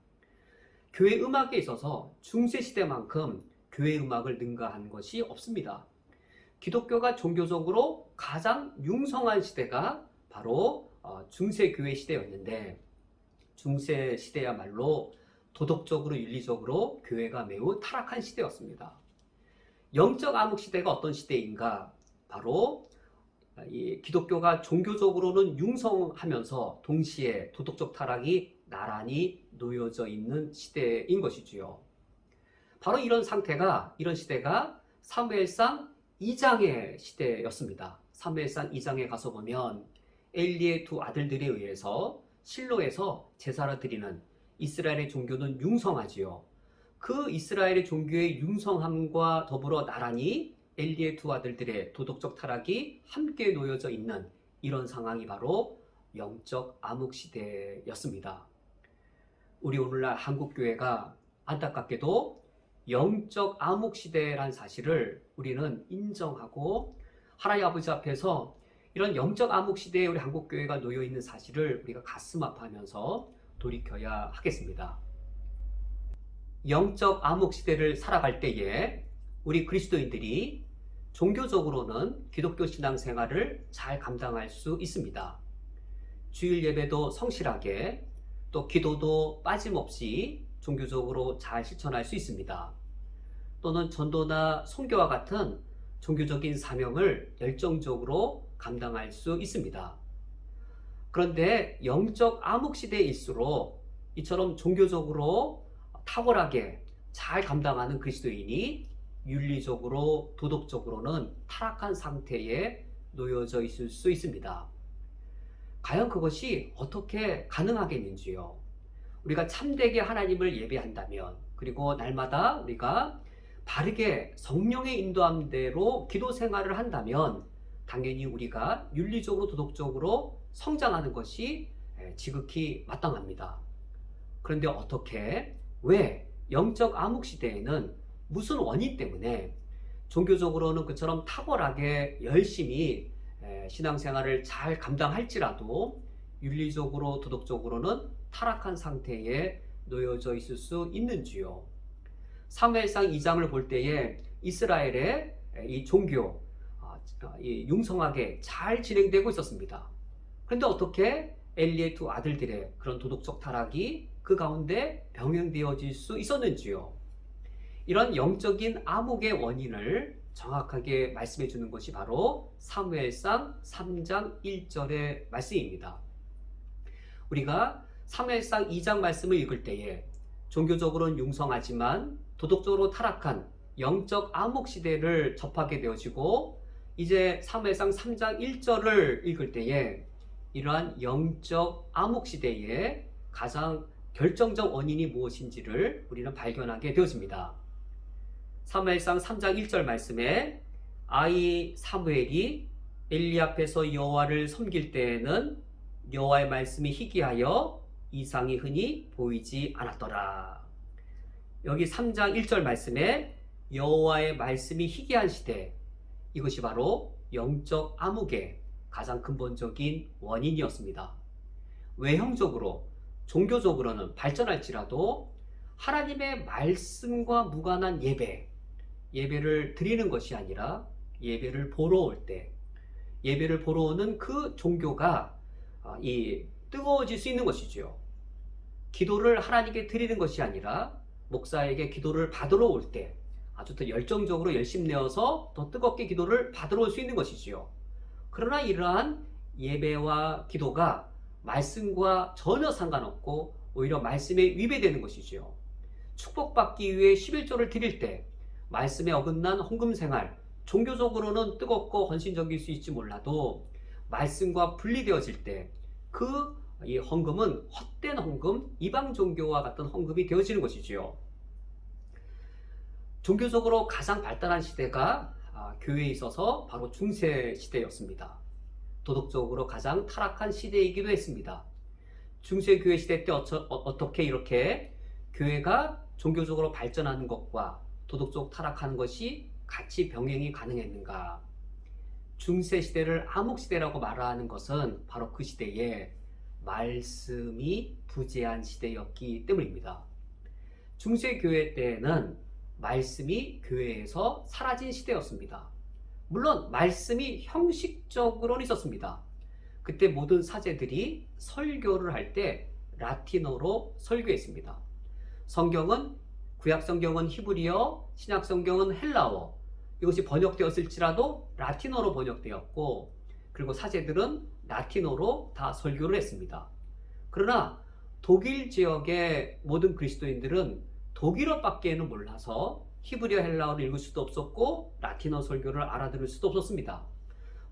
교회 음악에 있어서 중세 시대만큼 교회 음악을 능가한 것이 없습니다. 기독교가 종교적으로 가장 융성한 시대가 바로 중세 교회 시대였는데 중세 시대야말로 도덕적으로 윤리적으로 교회가 매우 타락한 시대였습니다. 영적 암흑 시대가 어떤 시대인가? 바로 이 기독교가 종교적으로는 융성하면서 동시에 도덕적 타락이 나란히 놓여져 있는 시대인 것이지요. 바로 이런 시대가 사무엘상 2장의 시대였습니다. 사무엘상 2장에 가서 보면 엘리의 두 아들들에 의해서 실로에서 제사를 드리는 이스라엘의 종교는 융성하지요. 그 이스라엘의 종교의 융성함과 더불어 나란히 엘리의 두 아들들의 도덕적 타락이 함께 놓여져 있는 이런 상황이 바로 영적 암흑 시대였습니다. 우리 오늘날 한국교회가 안타깝게도 영적 암흑 시대라는 사실을 우리는 인정하고 하나님 아버지 앞에서 이런 영적 암흑 시대에 우리 한국교회가 놓여 있는 사실을 우리가 가슴 아파하면서 돌이켜야 하겠습니다. 영적 암흑 시대를 살아갈 때에 우리 그리스도인들이 종교적으로는 기독교 신앙생활을 잘 감당할 수 있습니다. 주일 예배도 성실하게 또 기도도 빠짐없이 종교적으로 잘 실천할 수 있습니다. 또는 전도나 선교와 같은 종교적인 사명을 열정적으로 감당할 수 있습니다. 그런데 영적 암흑 시대일수록 이처럼 종교적으로 탁월하게 잘 감당하는 그리스도인이 윤리적으로 도덕적으로는 타락한 상태에 놓여져 있을 수 있습니다. 과연 그것이 어떻게 가능하겠는지요? 우리가 참되게 하나님을 예배한다면, 그리고 날마다 우리가 바르게 성령의 인도함대로 기도 생활을 한다면 당연히 우리가 윤리적으로 도덕적으로 성장하는 것이 지극히 마땅합니다. 그런데 어떻게, 왜 영적 암흑 시대에는 무슨 원인 때문에 종교적으로는 그처럼 탁월하게 열심히 신앙생활을 잘 감당할지라도 윤리적으로 도덕적으로는 타락한 상태에 놓여져 있을 수 있는지요? 사무엘상 2장을 볼 때에 이스라엘의 이 종교 융성하게 잘 진행되고 있었습니다. 그런데 어떻게 엘리의 두 아들들의 그런 도덕적 타락이 그 가운데 병행되어질 수 있었는지요? 이런 영적인 암흑의 원인을 정확하게 말씀해 주는 것이 바로 사무엘상 3장 1절의 말씀입니다. 우리가 사무엘상 2장 말씀을 읽을 때에 종교적으로는 융성하지만 도덕적으로 타락한 영적 암흑 시대를 접하게 되어지고, 이제 사무엘상 3장 1절을 읽을 때에 이러한 영적 암흑 시대의 가장 결정적 원인이 무엇인지를 우리는 발견하게 되어집니다. 사무엘상 3장 1절 말씀에 아이 사무엘이 엘리 앞에서 여호와를 섬길 때에는 여호와의 말씀이 희귀하여 이상이 흔히 보이지 않았더라. 여기 3장 1절 말씀에 여호와의 말씀이 희귀한 시대, 이것이 바로 영적 암흑의 가장 근본적인 원인이었습니다. 외형적으로 종교적으로는 발전할지라도 하나님의 말씀과 무관한 예배를 드리는 것이 아니라 예배를 보러 올 때, 예배를 보러 오는 그 종교가 뜨거워질 수 있는 것이죠. 기도를 하나님께 드리는 것이 아니라 목사에게 기도를 받으러 올 때 아주 더 열정적으로 열심 내어서 더 뜨겁게 기도를 받으러 올 수 있는 것이지요. 그러나 이러한 예배와 기도가 말씀과 전혀 상관없고 오히려 말씀에 위배되는 것이지요. 축복받기 위해 11조를 드릴 때 말씀에 어긋난 헌금 생활, 종교적으로는 뜨겁고 헌신적일 수 있지 몰라도 말씀과 분리되어질 때 이 헌금은 헛된 헌금, 이방 종교와 같은 헌금이 되어지는 것이지요. 종교적으로 가장 발달한 시대가 교회에 있어서 바로 중세 시대였습니다. 도덕적으로 가장 타락한 시대이기도 했습니다. 중세 교회 시대 때 어떻게 이렇게 교회가 종교적으로 발전하는 것과 도덕적으로 타락하는 것이 같이 병행이 가능했는가? 중세 시대를 암흑 시대라고 말하는 것은 바로 그 시대에 말씀이 부재한 시대였기 때문입니다. 중세 교회 때에는 말씀이 교회에서 사라진 시대였습니다. 물론 말씀이 형식적으로는 있었습니다. 그때 모든 사제들이 설교를 할 때 라틴어로 설교했습니다. 성경은, 구약 성경은 히브리어, 신약 성경은 헬라어, 이것이 번역되었을지라도 라틴어로 번역되었고, 그리고 사제들은 라틴어로 다 설교를 했습니다. 그러나 독일 지역의 모든 그리스도인들은 독일어밖에는 몰라서 히브리어, 헬라어를 읽을 수도 없었고 라틴어 설교를 알아들을 수도 없었습니다.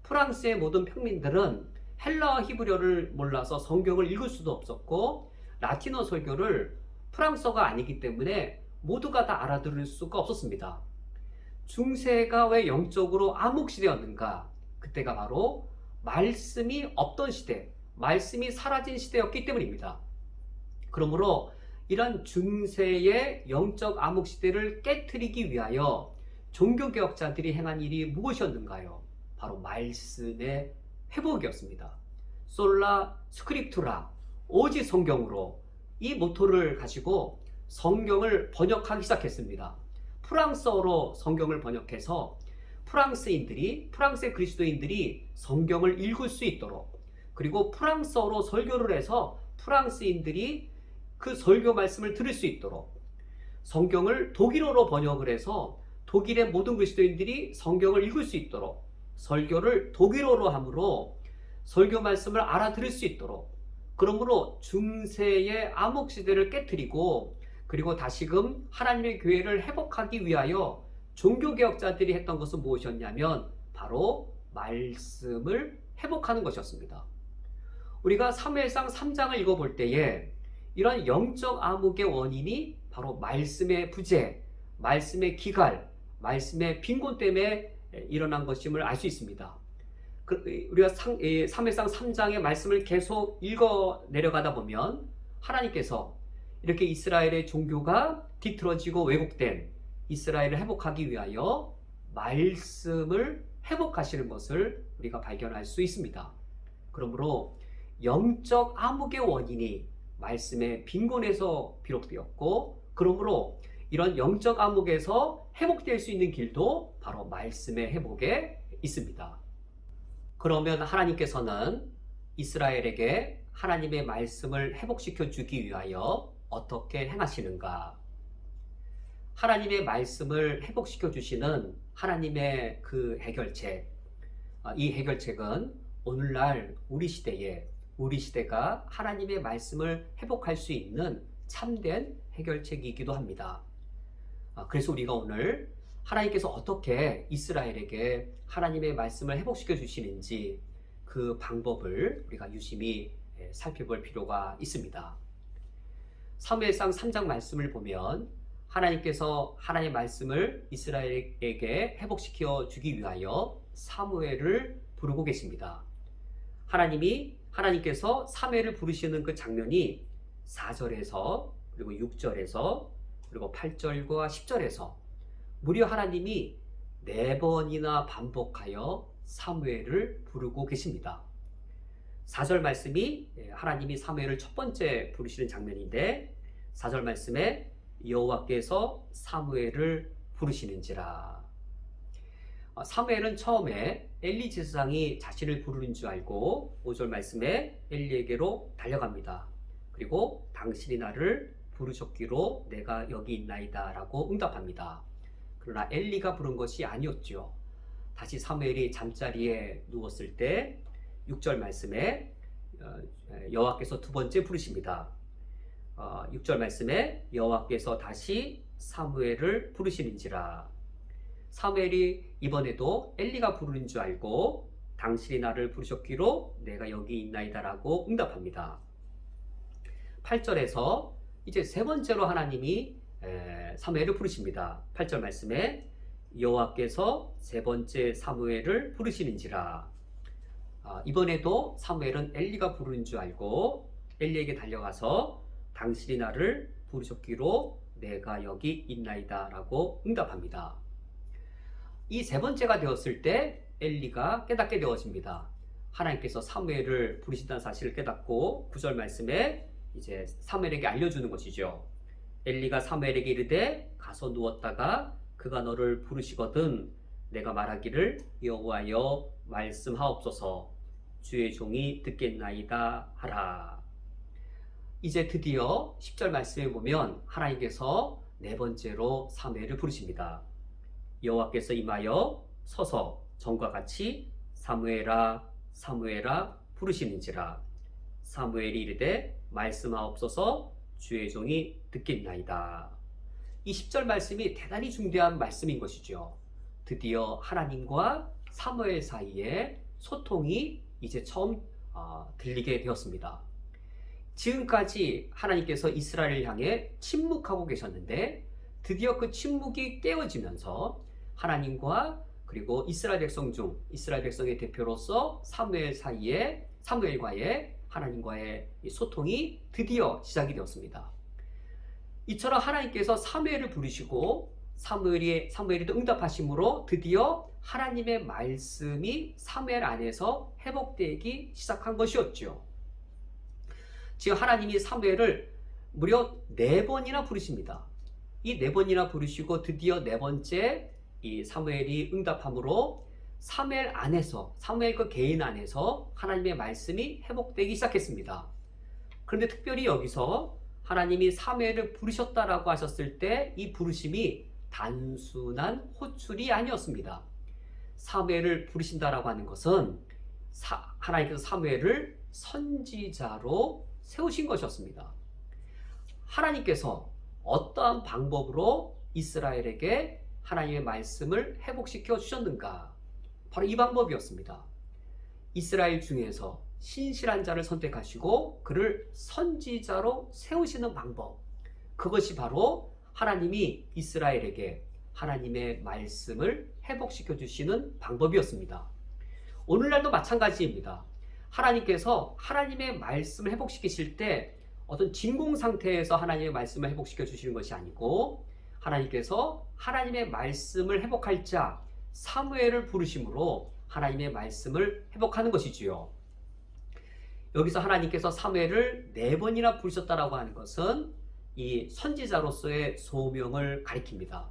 프랑스의 모든 평민들은 헬라어, 히브리어를 몰라서 성경을 읽을 수도 없었고 라틴어 설교를 프랑스어가 아니기 때문에 모두가 다 알아들을 수가 없었습니다. 중세가 왜 영적으로 암흑 시대였는가? 그때가 바로 말씀이 없던 시대, 말씀이 사라진 시대였기 때문입니다. 그러므로 이런 중세의 영적 암흑 시대를 깨트리기 위하여 종교개혁자들이 행한 일이 무엇이었는가요? 바로 말씀의 회복이었습니다. 솔라 스크립투라, 오직 성경으로, 이 모토를 가지고 성경을 번역하기 시작했습니다. 프랑스어로 성경을 번역해서 프랑스의 그리스도인들이 성경을 읽을 수 있도록, 그리고 프랑스어로 설교를 해서 프랑스인들이 그 설교 말씀을 들을 수 있도록, 성경을 독일어로 번역을 해서 독일의 모든 그리스도인들이 성경을 읽을 수 있도록, 설교를 독일어로 함으로 설교 말씀을 알아들을 수 있도록, 그러므로 중세의 암흑 시대를 깨트리고 그리고 다시금 하나님의 교회를 회복하기 위하여 종교개혁자들이 했던 것은 무엇이었냐면 바로 말씀을 회복하는 것이었습니다. 우리가 사무엘상 3장을 읽어볼 때에 이런 영적 암흑의 원인이 바로 말씀의 부재, 말씀의 기갈, 말씀의 빈곤 때문에 일어난 것임을 알 수 있습니다. 우리가 사무엘상 3장의 말씀을 계속 읽어 내려가다 보면 하나님께서 이렇게 이스라엘의 종교가 뒤틀어지고 왜곡된 이스라엘을 회복하기 위하여 말씀을 회복하시는 것을 우리가 발견할 수 있습니다. 그러므로 영적 암흑의 원인이 말씀의 빈곤에서 비롯되었고, 그러므로 이런 영적 암흑에서 회복될 수 있는 길도 바로 말씀의 회복에 있습니다. 그러면 하나님께서는 이스라엘에게 하나님의 말씀을 회복시켜 주기 위하여 어떻게 행하시는가? 하나님의 말씀을 회복시켜 주시는 하나님의 그 해결책, 이 해결책은 오늘날 우리 시대가 하나님의 말씀을 회복할 수 있는 참된 해결책이기도 합니다. 그래서 우리가 오늘 하나님께서 어떻게 이스라엘에게 하나님의 말씀을 회복시켜 주시는지 그 방법을 우리가 유심히 살펴볼 필요가 있습니다. 사무엘상 3장 말씀을 보면 하나님께서 하나님의 말씀을 이스라엘에게 회복시켜 주기 위하여 사무엘을 부르고 계십니다. 하나님께서 사무엘을 부르시는 그 장면이 4절에서 그리고 6절에서 그리고 8절과 10절에서 무려 하나님이 4번이나 반복하여 사무엘을 부르고 계십니다. 4절 말씀이 하나님이 사무엘을 첫 번째 부르시는 장면인데, 4절 말씀에 여호와께서 사무엘을 부르시는지라. 사무엘은 처음에 엘리 제사장이 자신을 부르는 줄 알고 5절 말씀에 엘리에게로 달려갑니다. 그리고 당신이 나를 부르셨기로 내가 여기 있나이다 라고 응답합니다. 그러나 엘리가 부른 것이 아니었죠. 다시 사무엘이 잠자리에 누웠을 때 6절 말씀에 여호와께서 두 번째 부르십니다. 6절 말씀에 여호와께서 다시 사무엘을 부르시는지라. 사무엘이 이번에도 엘리가 부르는 줄 알고 당신이 나를 부르셨기로 내가 여기 있나이다 라고 응답합니다. 8절에서 이제 세 번째로 하나님이 사무엘을 부르십니다. 8절 말씀에 여호와께서 세 번째 사무엘을 부르시는지라. 이번에도 사무엘은 엘리가 부르는 줄 알고 엘리에게 달려가서 당신이 나를 부르셨기로 내가 여기 있나이다 라고 응답합니다. 이 세 번째가 되었을 때 엘리가 깨닫게 되어집니다. 하나님께서 사무엘을 부르신다는 사실을 깨닫고 9절 말씀에 이제 사무엘에게 알려주는 것이죠. 엘리가 사무엘에게 이르되 가서 누웠다가 그가 너를 부르시거든 내가 말하기를 여호와여 말씀하옵소서 주의 종이 듣겠나이다 하라. 이제 드디어 10절 말씀에 보면 하나님께서 네 번째로 사무엘을 부르십니다. 여호와께서 임하여 서서 전과 같이 사무엘아 사무엘아 부르시는지라. 사무엘이 이르되 말씀하옵소서 주의 종이 듣겠나이다. 이 10절 말씀이 대단히 중대한 말씀인 것이죠. 드디어 하나님과 사무엘 사이에 소통이 이제 처음 들리게 되었습니다. 지금까지 하나님께서 이스라엘을 향해 침묵하고 계셨는데 드디어 그 침묵이 깨어지면서 하나님과 그리고 이스라엘 백성의 대표로서 사무엘과의 하나님과의 소통이 드디어 시작이 되었습니다. 이처럼 하나님께서 사무엘을 부르시고 사무엘이 또 응답하심으로 드디어 하나님의 말씀이 사무엘 안에서 회복되기 시작한 것이었죠. 지금 하나님이 사무엘을 무려 4번이나 부르십니다. 이 4번이나 부르시고 드디어 네 번째 이 사무엘이 응답함으로 사무엘 그 개인 안에서 하나님의 말씀이 회복되기 시작했습니다. 그런데 특별히 여기서 하나님이 사무엘을 부르셨다라고 하셨을 때 이 부르심이 단순한 호출이 아니었습니다. 사무엘을 부르신다라고 하는 것은 하나님께서 사무엘을 선지자로 세우신 것이었습니다. 하나님께서 어떠한 방법으로 이스라엘에게 하나님의 말씀을 회복시켜 주셨는가? 바로 이 방법이었습니다. 이스라엘 중에서 신실한 자를 선택하시고 그를 선지자로 세우시는 방법, 그것이 바로 하나님이 이스라엘에게 하나님의 말씀을 회복시켜 주시는 방법이었습니다. 오늘날도 마찬가지입니다. 하나님께서 하나님의 말씀을 회복시키실 때 어떤 진공 상태에서 하나님의 말씀을 회복시켜 주시는 것이 아니고, 하나님께서 하나님의 말씀을 회복할 자 사무엘을 부르심으로 하나님의 말씀을 회복하는 것이지요. 여기서 하나님께서 사무엘을 4번이나 부르셨다라고 하는 것은 이 선지자로서의 소명을 가리킵니다.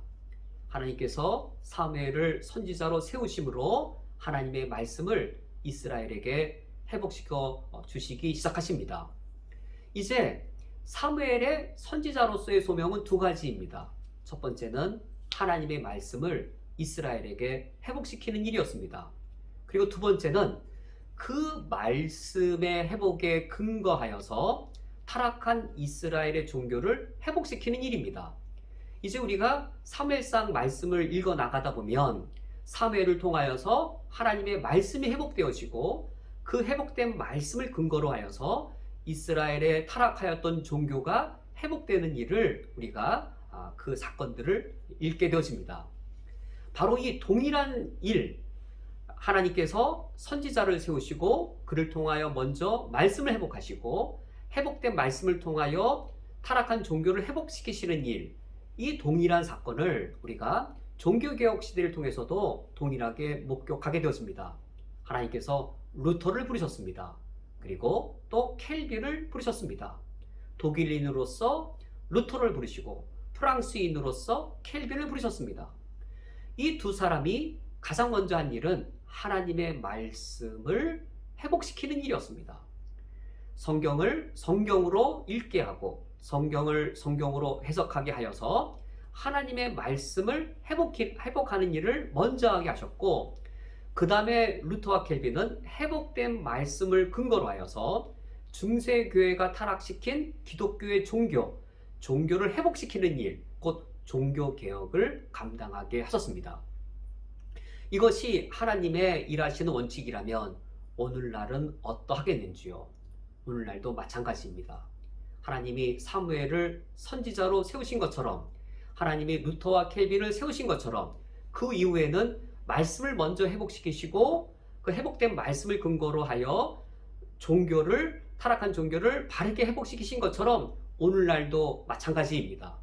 하나님께서 사무엘을 선지자로 세우심으로 하나님의 말씀을 이스라엘에게 회복시켜 주시기 시작하십니다. 이제 사무엘의 선지자로서의 소명은 2가지입니다. 첫 번째는 하나님의 말씀을 이스라엘에게 회복시키는 일이었습니다. 그리고 2번째는 그 말씀의 회복에 근거하여서 타락한 이스라엘의 종교를 회복시키는 일입니다. 이제 우리가 사무엘상 말씀을 읽어 나가다 보면 사무엘을 통하여서 하나님의 말씀이 회복되어지고 그 회복된 말씀을 근거로 하여서 이스라엘의 타락하였던 종교가 회복되는 일을 우리가 그 사건들을 읽게 되어집니다. 바로 이 동일한 일, 하나님께서 선지자를 세우시고 그를 통하여 먼저 말씀을 회복하시고 회복된 말씀을 통하여 타락한 종교를 회복시키시는 일, 이 동일한 사건을 우리가 종교개혁 시대를 통해서도 동일하게 목격하게 되었습니다. 하나님께서 루터를 부르셨습니다. 그리고 또 켈빈을 부르셨습니다. 독일인으로서 루터를 부르시고 프랑스인으로서 켈빈을 부르셨습니다. 이 2사람이 가장 먼저 한 일은 하나님의 말씀을 회복시키는 일이었습니다. 성경을 성경으로 읽게 하고 성경을 성경으로 해석하게 하여서 하나님의 말씀을 회복하는 일을 먼저 하게 하셨고, 그 다음에 루터와 켈빈은 회복된 말씀을 근거로 하여서 중세교회가 타락시킨 기독교의 종교를 회복시키는 일, 곧 종교개혁을 감당하게 하셨습니다. 이것이 하나님의 일하시는 원칙이라면 오늘날은 어떠하겠는지요? 오늘날도 마찬가지입니다. 하나님이 사무엘을 선지자로 세우신 것처럼, 하나님이 루터와 켈빈을 세우신 것처럼 그 이후에는 말씀을 먼저 회복시키시고 그 회복된 말씀을 근거로 하여 타락한 종교를 바르게 회복시키신 것처럼 오늘날도 마찬가지입니다.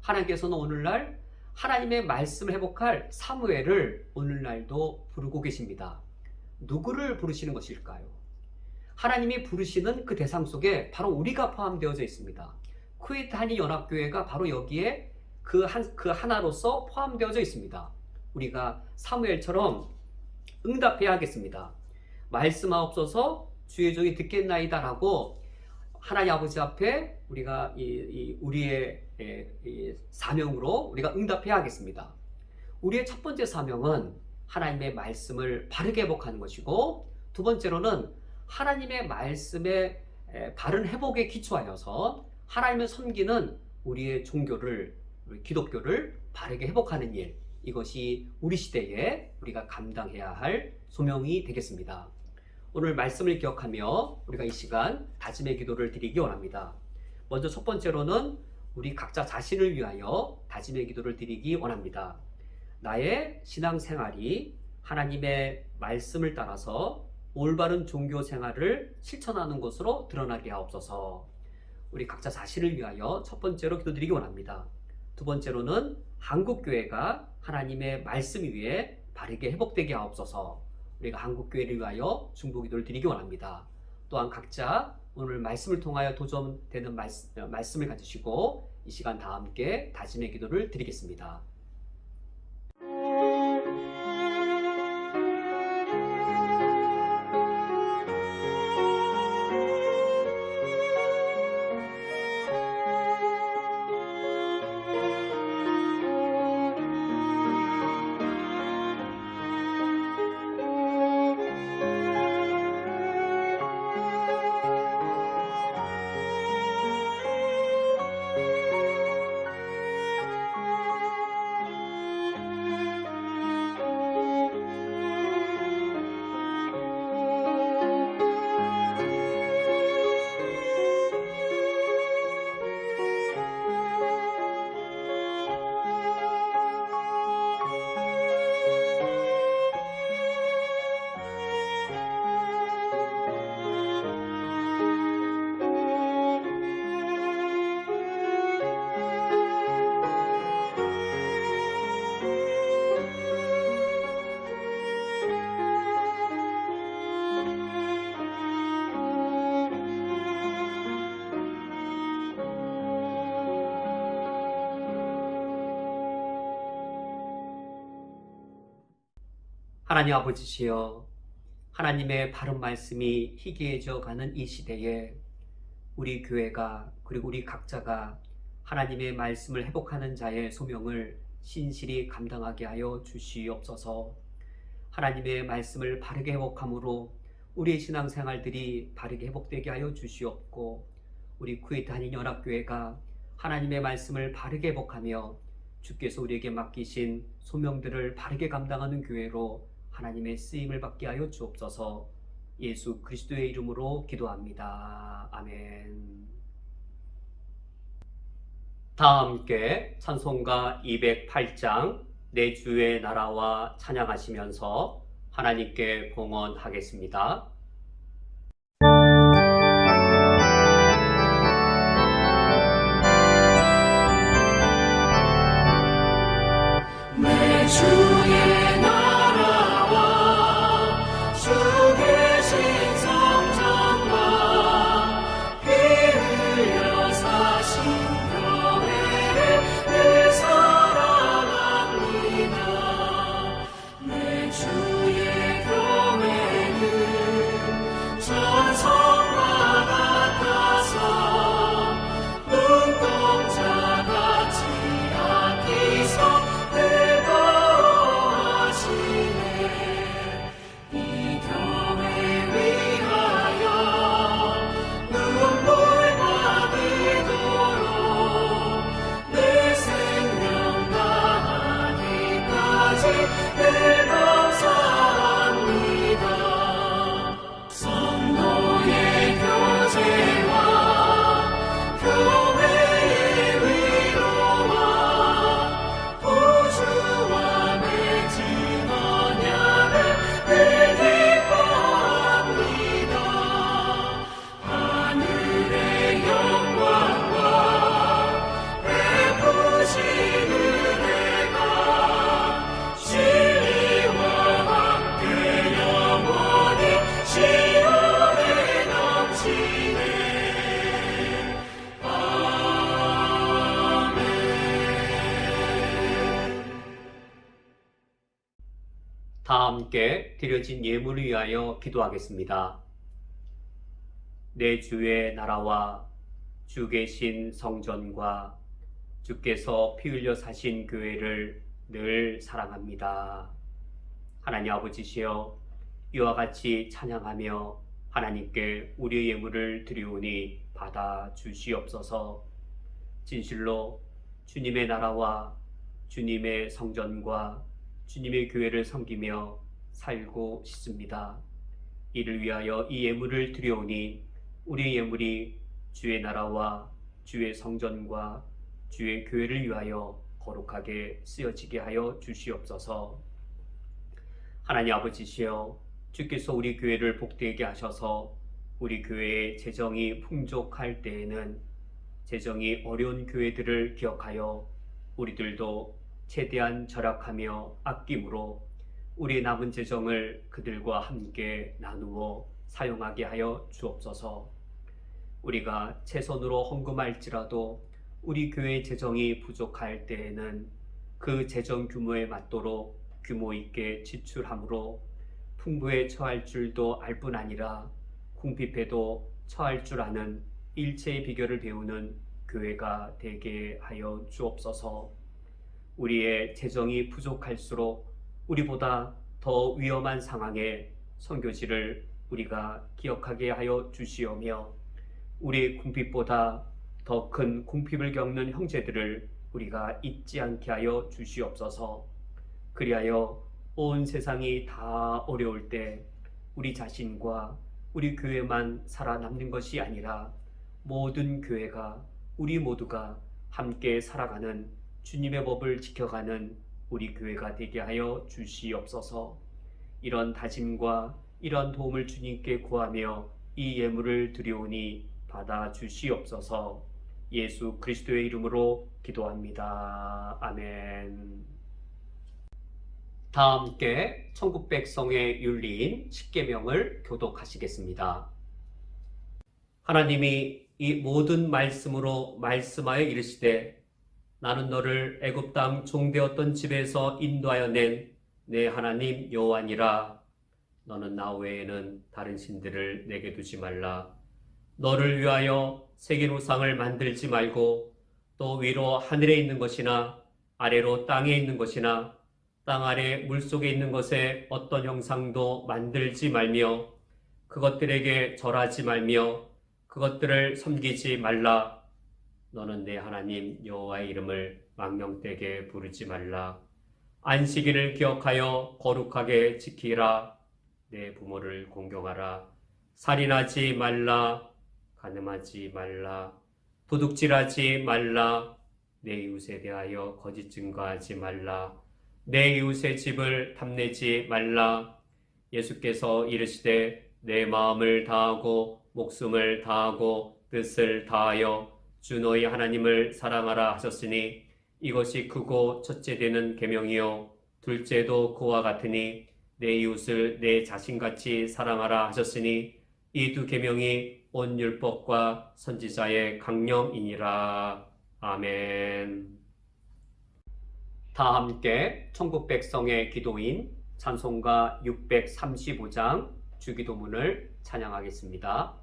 하나님께서는 오늘날 하나님의 말씀을 회복할 사무엘을 오늘날도 부르고 계십니다. 누구를 부르시는 것일까요? 하나님이 부르시는 그 대상 속에 바로 우리가 포함되어져 있습니다. 쿠웨이트 한인연합교회가 바로 여기에 그 하나로서 포함되어져 있습니다. 우리가 사무엘처럼 응답해야 하겠습니다. 말씀하옵소서 주의 종이 듣겠나이다 라고 하나님 아버지 앞에 우리가 우리의 사명으로 우리가 응답해야 하겠습니다. 우리의 첫 번째 사명은 하나님의 말씀을 바르게 회복하는 것이고, 2번째로는 하나님의 말씀의 바른 회복에 기초하여서 하나님을 섬기는 우리의 기독교를 바르게 회복하는 일, 이것이 우리 시대에 우리가 감당해야 할 소명이 되겠습니다. 오늘 말씀을 기억하며 우리가 이 시간 다짐의 기도를 드리기 원합니다. 먼저 첫 번째로는 우리 각자 자신을 위하여 다짐의 기도를 드리기 원합니다. 나의 신앙생활이 하나님의 말씀을 따라서 올바른 종교 생활을 실천하는 것으로 드러나게 하옵소서. 우리 각자 자신을 위하여 첫 번째로 기도드리기 원합니다. 2번째로는 한국교회가 하나님의 말씀 위에 바르게 회복되게 하옵소서. 우리가 한국교회를 위하여 중보기도를 드리기 원합니다. 또한 각자 오늘 말씀을 통하여 도전되는 말씀을 가지시고 이 시간 다 함께 다짐의 기도를 드리겠습니다. 하나님 아버지시여, 하나님의 바른 말씀이 희귀해져 가는 이 시대에 우리 교회가, 그리고 우리 각자가 하나님의 말씀을 회복하는 자의 소명을 신실히 감당하게 하여 주시옵소서. 하나님의 말씀을 바르게 회복함으로 우리의 신앙생활들이 바르게 회복되게 하여 주시옵고, 우리 쿠웨이트 한인연합교회가 하나님의 말씀을 바르게 회복하며 주께서 우리에게 맡기신 소명들을 바르게 감당하는 교회로 하나님의 쓰임을 받게 하여 주옵소서. 예수 그리스도의 이름으로 기도합니다. 아멘. 다 함께 찬송가 208장 내 주의 나라와 찬양하시면서 하나님께 봉헌하겠습니다. 내 주의 나라와 주 계신 성전과 피 흘려 사신 교회를 늘 사랑합니다. 내 주의 교회는 전성과 같아서 눈동자같이 아끼소 이 교회 위하여 눈물과 기도로 내 생명 다하기까지 늘 감사합니다. 성도의 교제와 교회의 위로와 구주와 맺은 언약을 늘 기뻐합니다. 하늘의 영광과 베푸신 은혜가 진리와 함께 영원히 시온에 넘치네. 아멘. 다 함께 드려진 예물을 위하여 기도하겠습니다. 내 주의 나라와 주 계신 성전과 주께서 피 흘려 사신 교회를 늘 사랑합니다. 하나님 아버지시여, 이와 같이 찬양하며 하나님께 우리의 예물을 드리오니 받아 주시옵소서. 진실로 주님의 나라와 주님의 성전과 주님의 교회를 섬기며 살고 싶습니다. 이를 위하여 이 예물을 드려오니 우리의 예물이 주의 나라와 주의 성전과 주의 교회를 위하여 거룩하게 쓰여지게 하여 주시옵소서. 하나님 아버지시여, 주께서 우리 교회를 복되게 하셔서 우리 교회의 재정이 풍족할 때에는 재정이 어려운 교회들을 기억하여 우리들도 최대한 절약하며 아낌으로 우리의 남은 재정을 그들과 함께 나누어 사용하게 하여 주옵소서. 우리가 최선으로 헌금할지라도 우리 교회의 재정이 부족할 때에는 그 재정 규모에 맞도록 규모 있게 지출함으로 풍부에 처할 줄도 알 뿐 아니라 궁핍해도 처할 줄 아는 일체의 비결을 배우는 교회가 되게 하여 주옵소서. 우리의 재정이 부족할수록 우리보다 더 위험한 상황에 선교지를 우리가 기억하게 하여 주시오며, 우리 궁핍보다 더 큰 궁핍을 겪는 형제들을 우리가 잊지 않게 하여 주시옵소서. 그리하여 온 세상이 다 어려울 때 우리 자신과 우리 교회만 살아남는 것이 아니라 모든 교회가, 우리 모두가 함께 살아가는 주님의 법을 지켜가는 우리 교회가 되게 하여 주시옵소서. 이런 다짐과 이런 도움을 주님께 구하며 이 예물을 드리오니 받아 주시옵소서. 예수 그리스도의 이름으로 기도합니다. 아멘. 다 함께 천국 백성의 윤리인 십계명을 교독하시겠습니다. 하나님이 이 모든 말씀으로 말씀하여 이르시되, 나는 너를 애굽 땅 종되었던 집에서 인도하여 낸 내 하나님 여호와니라. 너는 나 외에는 다른 신들을 내게 두지 말라. 너를 위하여 새긴 우상을 만들지 말고 또 위로 하늘에 있는 것이나 아래로 땅에 있는 것이나 땅 아래 물속에 있는 것에 어떤 형상도 만들지 말며 그것들에게 절하지 말며 그것들을 섬기지 말라. 너는 내 하나님 여호와의 이름을 망령되게 부르지 말라. 안식일을 기억하여 거룩하게 지키라. 내 부모를 공경하라. 살인하지 말라. 간음하지 말라. 도둑질하지 말라. 내 이웃에 대하여 거짓 증거하지 말라. 내 이웃의 집을 탐내지 말라. 예수께서 이르시되 내 마음을 다하고 목숨을 다하고 뜻을 다하여 주 너희 하나님을 사랑하라 하셨으니 이것이 크고 첫째 되는 계명이요 둘째도 그와 같으니 내 이웃을 내 자신같이 사랑하라 하셨으니 이 두 계명이 온 율법과 선지자의 강령이니라. 아멘. 다 함께 천국 백성의 기도인 찬송가 635장 주기도문을 찬양하겠습니다.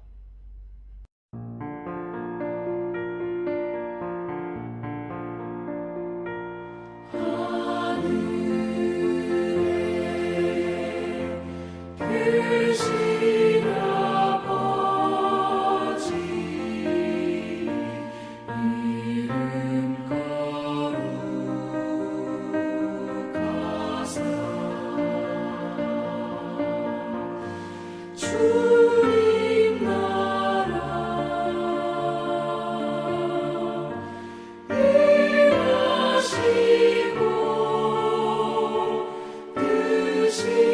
주님 나라 일하시고 뜻이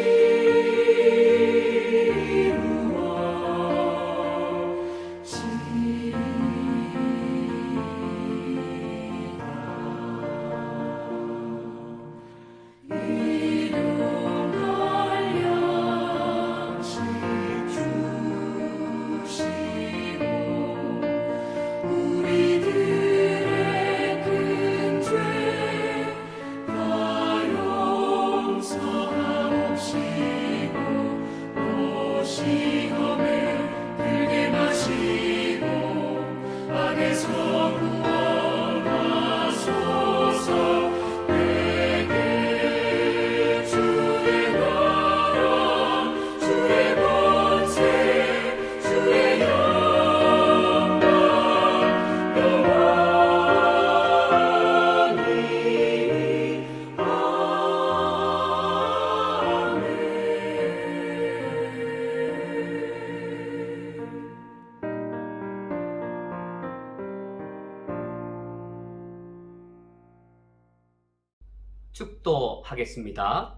축도하겠습니다.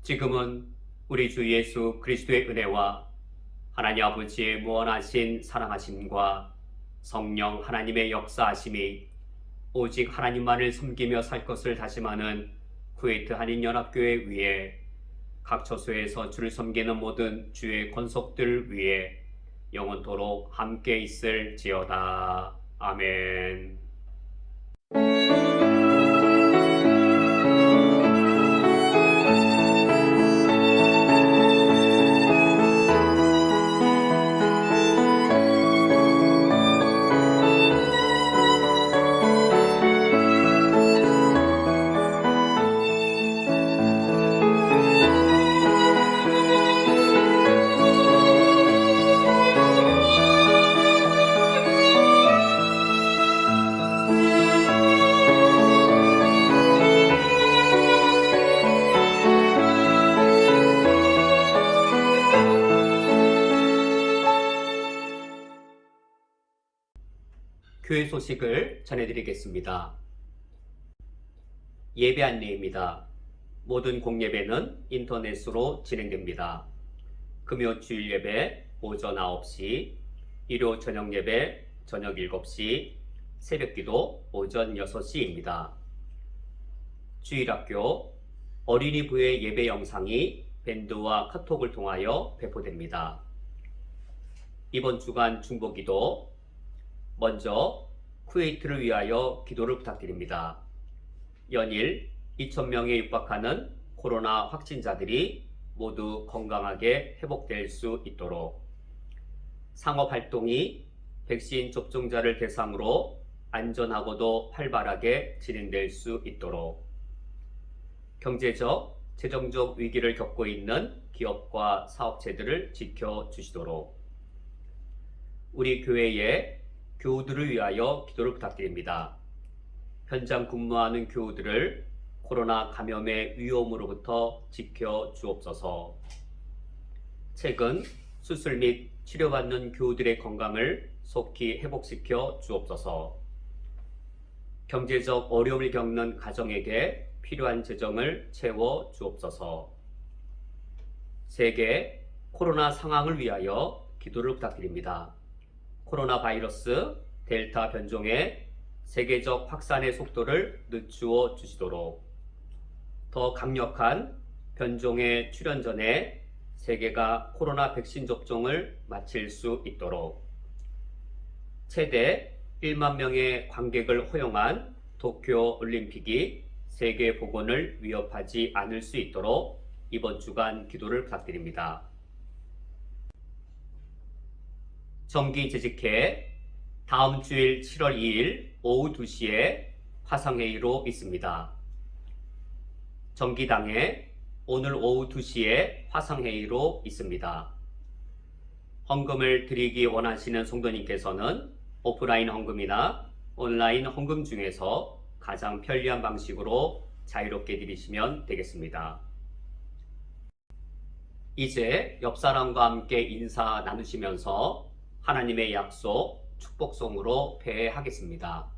지금은 우리 주 예수 그리스도의 은혜와 하나님 아버지의 무한하신 사랑하심과 성령 하나님의 역사하심이 오직 하나님만을 섬기며 살 것을 다짐하는 쿠웨이트 한인연합교회 위에 각 처소에서 주를 섬기는 모든 주의 권속들 위에 영원토록 함께 있을지어다. 아멘. 교회 소식을 전해드리겠습니다. 예배 안내입니다. 모든 공예배는 인터넷으로 진행됩니다. 금요 주일 예배 오전 9시, 일요 저녁 예배 저녁 7시, 새벽기도 오전 6시입니다. 주일학교 어린이부의 예배 영상이 밴드와 카톡을 통하여 배포됩니다. 이번 주간 중보기도 먼저 쿠웨이트를 위하여 기도를 부탁드립니다. 연일 2,000명에 육박하는 코로나 확진자들이 모두 건강하게 회복될 수 있도록, 상업활동이 백신 접종자를 대상으로 안전하고도 활발하게 진행될 수 있도록, 경제적, 재정적 위기를 겪고 있는 기업과 사업체들을 지켜주시도록, 우리 교회의 교우들을 위하여 기도를 부탁드립니다. 현장 근무하는 교우들을 코로나 감염의 위험으로부터 지켜주옵소서. 최근 수술 및 치료받는 교우들의 건강을 속히 회복시켜 주옵소서. 경제적 어려움을 겪는 가정에게 필요한 재정을 채워 주옵소서. 세계 코로나 상황을 위하여 기도를 부탁드립니다. 코로나 바이러스 델타 변종의 세계적 확산의 속도를 늦추어 주시도록, 더 강력한 변종의 출현 전에 세계가 코로나 백신 접종을 마칠 수 있도록, 최대 1만 명의 관객을 허용한 도쿄 올림픽이 세계 보건을 위협하지 않을 수 있도록 이번 주간 기도를 부탁드립니다. 정기재직회 다음 주일 7월 2일 오후 2시에 화상회의로 있습니다. 정기당회 오늘 오후 2시에 화상회의로 있습니다. 헌금을 드리기 원하시는 성도님께서는 오프라인 헌금이나 온라인 헌금 중에서 가장 편리한 방식으로 자유롭게 드리시면 되겠습니다. 이제 옆사람과 함께 인사 나누시면서 하나님의 약속, 축복송으로 회개하겠습니다.